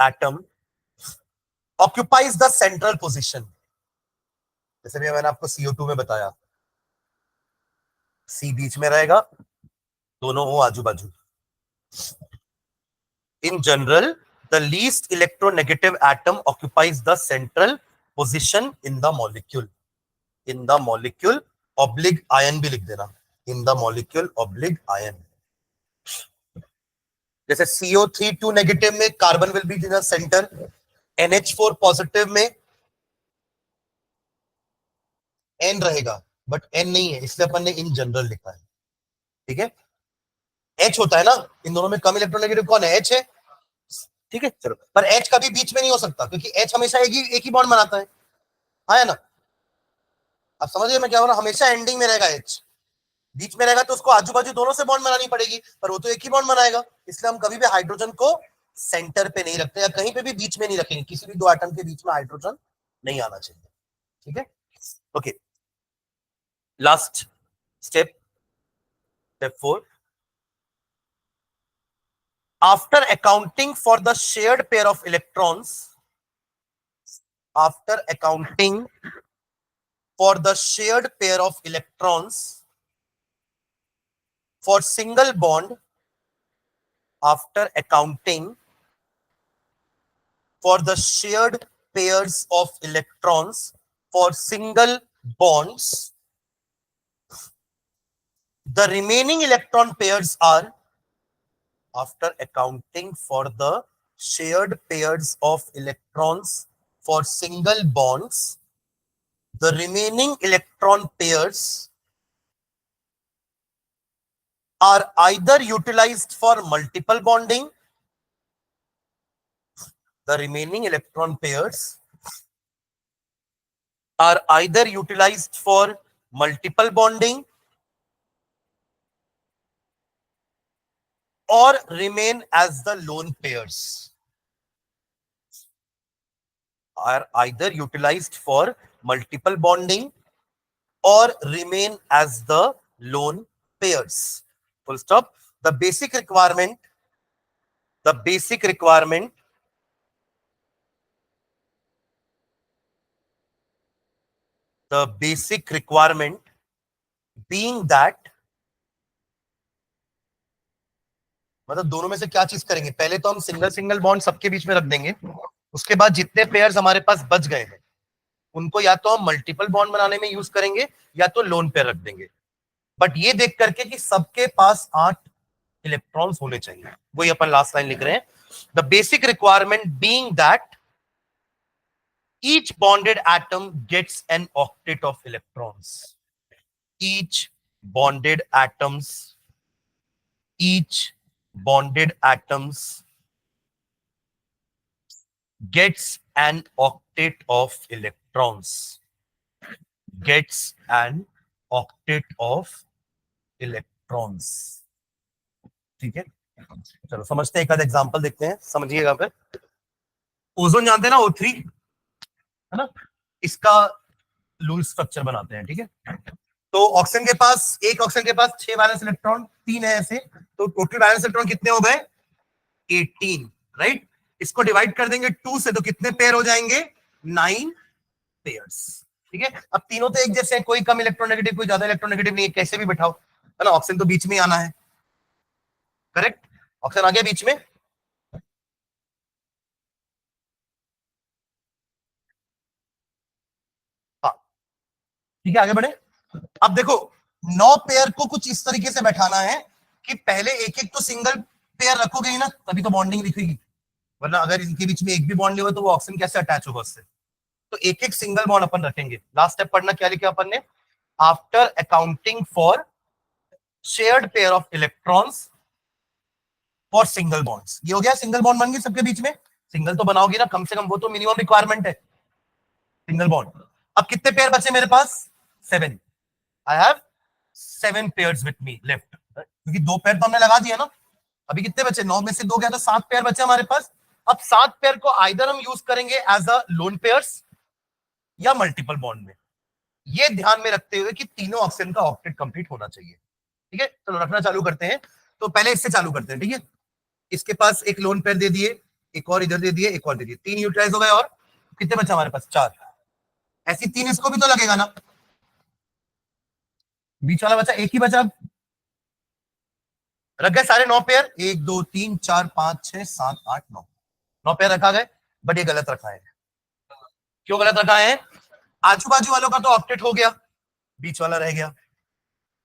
atom occupies the central position। जैसे भी मैंने आपको CO2 में बताया, C बीच में रहेगा, दोनों हो आजू बाजू। In general the least electronegative atom occupies the central position in the molecule, in the molecule oblique ion भी लिख देना, in the molecule oblique ion। जैसे CO3 2 नेगेटिव में carbon will be in the centre, NH4 positive में N रहेगा, but N नहीं है, इसलिए अपन ने इन जनरल लिखा है। ठीक है, H होता है ना, इन दोनों में कम इलेक्ट्रोनेगेटिव कौन है? H है। ठीक है, चलो, पर H कभी बीच में नहीं हो सकता, क्योंकि H हमेशा एक ही बॉन्ड बनाता है। हाँ है ना? अब समझिए मैं क्या बोल रहा हूं, हमेशा एंडिंग में रहेगा H, बीच में रहेगा तो उसको आजू बाजू दोनों से बॉन्ड बनानी पड़ेगी, पर वो तो एक ही बॉन्ड बनाएगा। इसलिए हम कभी भी हाइड्रोजन को सेंटर पे नहीं रखते, या कहीं पे भी बीच में नहीं रखेंगे, किसी भी दो एटम के बीच में हाइड्रोजन नहीं आना चाहिए। ठीक है, okay. Last step, step 4, after accounting for the shared pair of electrons, after accounting for the shared pair of electrons for single bond, after accounting for the shared pairs of electrons for single bonds, the remaining electron pairs are, after accounting for the shared pairs of electrons for single bonds, the remaining electron pairs are either utilized for multiple bonding, the remaining electron pairs are either utilized for multiple bonding or remain as the lone pairs, are either utilized for multiple bonding or remain as the lone pairs. Full stop. The basic requirement, the basic requirement the basic requirement being that, मतलब दोनों में से क्या चीज करेंगे? पहले तो हम सिंगल सिंगल बॉन्ड सबके बीच में रख देंगे, उसके बाद जितने पेयर्स हमारे पास बच गए हैं उनको या तो हम मल्टीपल बॉन्ड बनाने में यूज करेंगे या तो लोन पेयर रख देंगे, बट ये देख करके कि सबके पास 8 इलेक्ट्रॉन्स होने चाहिए। वही अपन लास्ट लाइन लिख रहे हैं, the basic requirement being that each bonded atom gets an octet of electrons, each bonded atoms each bonded atoms gets an octet of electrons, gets an octet of electrons. ठीक है, चलो समझते हैं, एक आध एग्जांपल देखते हैं, समझिएगा फिर। ओजोन जानते हैं ना, O3, है ना, इसका लूज स्ट्रक्चर बनाते हैं। ठीक है, तो ऑक्सीजन के पास, एक ऑक्सीजन के पास 6 वैलेंस इलेक्ट्रॉन, 3 है ऐसे, तो टोटल वैलेंस इलेक्ट्रॉन कितने हो गए? 18, राइट। इसको डिवाइड कर देंगे 2 से, तो कितने पेयर हो जाएंगे? 9 पेयर्स। ठीक है, अब तीनों तो एक जैसे हैं, कोई कम इलेक्ट्रोनेगेटिव, कोई ज्यादा इलेक्ट्रोनेगेटिव नहीं है, कैसे भी बिठाओ, है ना। ऑक्सीजन तो बीच में ही आना है, करेक्ट। ऑक्सीजन आ गया बीच में। हाँ, ठीक है, आगे बढ़े। अब देखो, 9 पेयर को कुछ इस तरीके से बैठाना है कि पहले एक एक तो सिंगल पेयर रखोगे ही ना, तभी तो बॉन्डिंग दिखेगी, वरना अगर इनके बीच में एक भी बॉन्ड नहीं हुआ तो वो ऑक्सीजन कैसे अटैच होगा उससे। तो एक एक सिंगल बॉन्ड अपन रखेंगे। लास्ट स्टेप पढ़ना क्या लिखा अपन ने? After accounting for shared pair of electrons for single bonds. ये हो गया, सिंगल बॉन्ड बन गए सबके बीच में। सिंगल तो बनाओगी ना, कम से कम वो तो मिनिमम रिक्वायरमेंट है, सिंगल बॉन्ड। अब कितने पेयर बचे मेरे पास? 7। I have 7 pairs with me left, क्योंकि 2 पेयर तो हमने लगा दिया ना। अभी कितने बचे? 9 में से 2 गया तो 7 पेयर बचे हमारे पास। अब 7 पेयर को आइदर हम यूज करेंगे एज अ लोन पेयर्स या मल्टीपल बॉन्ड में, ये ध्यान में रखते हुए कि तीनों ऑक्सीजन का ऑक्टेट कंप्लीट होना चाहिए। ठीक है, चलो रखना चालू करते हैं। तो पहले इससे चालू करते हैं। ठीक है, इसके पास एक लोन पेयर दे दिए, एक और इधर दे दिए, एक और दे दिए, 3 यूटिलाइज हो गए। और कितने बचा हमारे पास? 4। ऐसी 3 इसको भी तो लगेगा ना। बीच वाला बचा, एक ही बचा। रख गए सारे 9 पेयर, 1 2 3 4 5 6 7 8 9। 9 पेयर रखा गए, बट ये गलत रखा है। क्यों गलत रखा है? आजू बाजू वालों का तो ऑक्टेट हो गया, बीच वाला रह गया।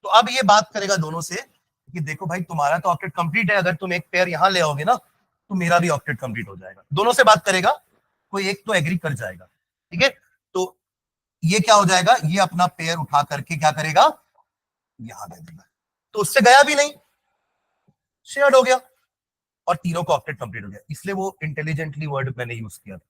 तो अब ये बात करेगा दोनों से कि देखो भाई, तुम्हारा तो ऑक्टेट कंप्लीट है, अगर तुम एक पेयर यहां ले आओगे ना तो मेरा भी ऑक्टेट कंप्लीट हो जाएगा। दोनों से बात करेगा, कोई एक तो एग्री कर जाएगा। ठीक है, तो ये क्या हो जाएगा, ये अपना पेयर उठा करके क्या करेगा, यहां दे देगा, तो उससे गया भी नहीं, शेयर्ड हो गया, और तीनों का ऑक्टेट कंप्लीट हो गया। इसलिए वो इंटेलिजेंटली वर्ड मैंने यूज किया था,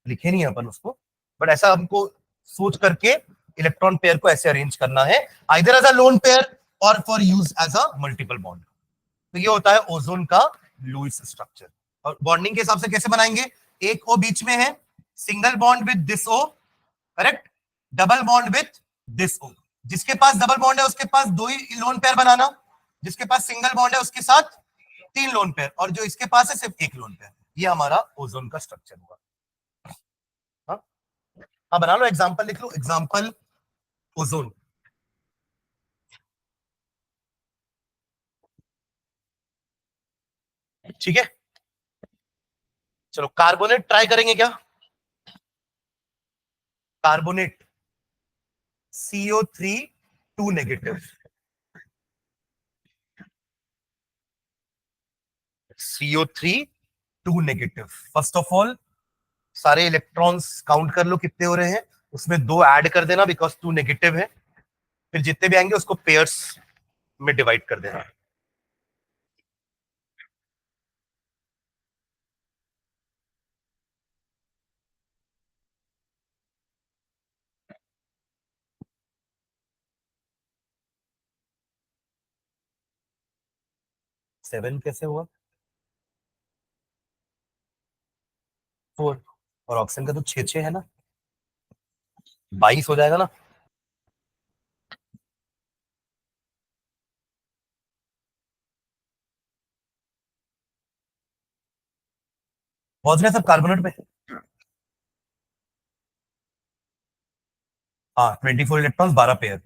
लिखे नहीं है अपन उसको, बट ऐसा हमको सोच करके इलेक्ट्रॉन पेयर को ऐसे अरेंज करना है, either as a lone pair or for use as a multiple bond. तो ये होता है ओजोन का लुईस स्ट्रक्चर। और बॉन्डिंग के हिसाब से कैसे बनाएंगे? एक ओ बीच में है, single bond with this O, correct. Double bond with this O. जिसके पास डबल बॉन्ड है उसके पास 2 ही लोन पेयर बनाना, जिसके पास सिंगल बॉन्ड है उसके साथ 3 लोन पेयर, और जो इसके पास है सिर्फ 1 लोन पेयर। ये हमारा ओजोन का स्ट्रक्चर हुआ। हाँ, हाँ, बना लो, एग्जाम्पल लिख लो, एग्जाम्पल ओजोन। ठीक है, चलो कार्बोनेट ट्राई करेंगे क्या? Carbonate CO3 2 negative, CO3 2 negative. First of all सारे इलेक्ट्रॉन्स काउंट कर लो कितने हो रहे हैं, उसमें 2 ऐड कर देना बिकॉज 2 नेगेटिव है। फिर जितने भी आएंगे उसको पेयर्स में डिवाइड कर देना। 7 कैसे हुआ? 4, और ऑक्सीजन का तो 6 है ना, 22 हो जाएगा ना। पहुंच गए सब कार्बोनेट में। हाँ, 24 इलेक्ट्रॉन्स, 12 पेयर।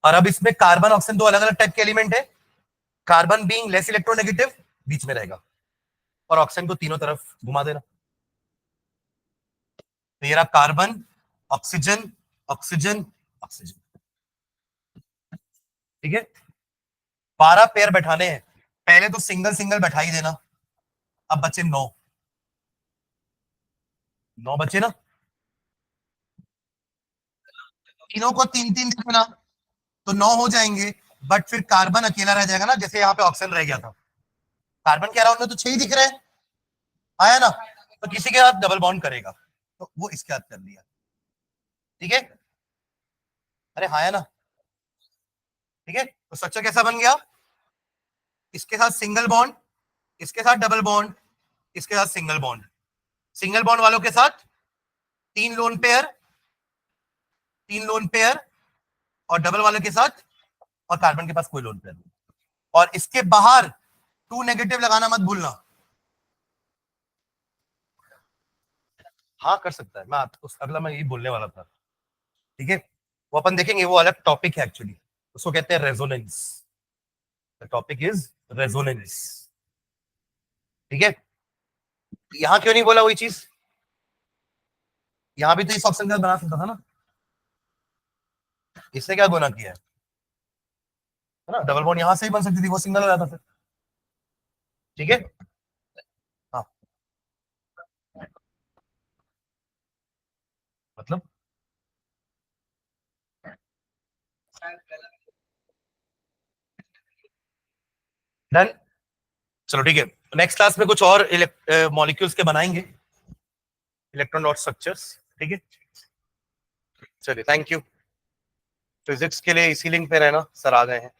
और अब इसमें कार्बन ऑक्सीजन दो अलग अलग टाइप के एलिमेंट है। कार्बन बीइंग लेस इलेक्ट्रोनेगेटिव बीच में रहेगा, और ऑक्सीजन को तीनों तरफ घुमा देना। तो ये रहा कार्बन, ऑक्सीजन, ऑक्सीजन, ऑक्सीजन। ठीक है, 12 पेयर बैठाने हैं। पहले तो सिंगल सिंगल बैठा ही देना। अब बचे 9, 9 बचे ना, तीनों को 3 3 देना, तो 9 हो जाएंगे। बट फिर कार्बन अकेला रह जाएगा ना, जैसे यहाँ पे ऑक्सीजन रह गया था। कार्बन के अराउंड में तो 6 ही दिख रहे हैं, आया ना। तो किसी के साथ डबल बॉन्ड करेगा, तो वो इसके साथ कर लिया। ठीक है, अरे हाँ, है ना। ठीक है, तो स्ट्रक्चर कैसा बन गया, इसके साथ सिंगल बॉन्ड, इसके साथ डबल बॉन्ड, इसके साथ सिंगल बॉन्ड, सिंगल बॉन्ड वालों के साथ 3 लोन पेयर और डबल वाले के साथ, और कार्बन के पास कोई लोन पेयर नहीं। और इसके बाहर 2 नेगेटिव लगाना मत भूलना। हाँ कर सकता है, मैं अगला मैं यही बोलने वाला था। ठीक है, वो अपन देखेंगे, वो अलग टॉपिक है एक्चुअली, उसको कहते हैं resonance. The topic is resonance. ठीक है, यहां क्यों नहीं बोला वही चीज, यहां भी तो इस ऑप्शन का बना सकता था ना, इससे क्या गुना किया है ना, डबल बॉन्ड यहां से ही बन सकती थी, वो सिंगल हो जाता फिर। ठीक है, हाँ मतलब डन। चलो ठीक है, नेक्स्ट क्लास में कुछ और मॉलिक्यूल्स के बनाएंगे, इलेक्ट्रॉन डॉट स्ट्रक्चर्स। ठीक है, चलिए थैंक यू। फिजिक्स के लिए इसी लिंक पे रहना, सर आ गए हैं।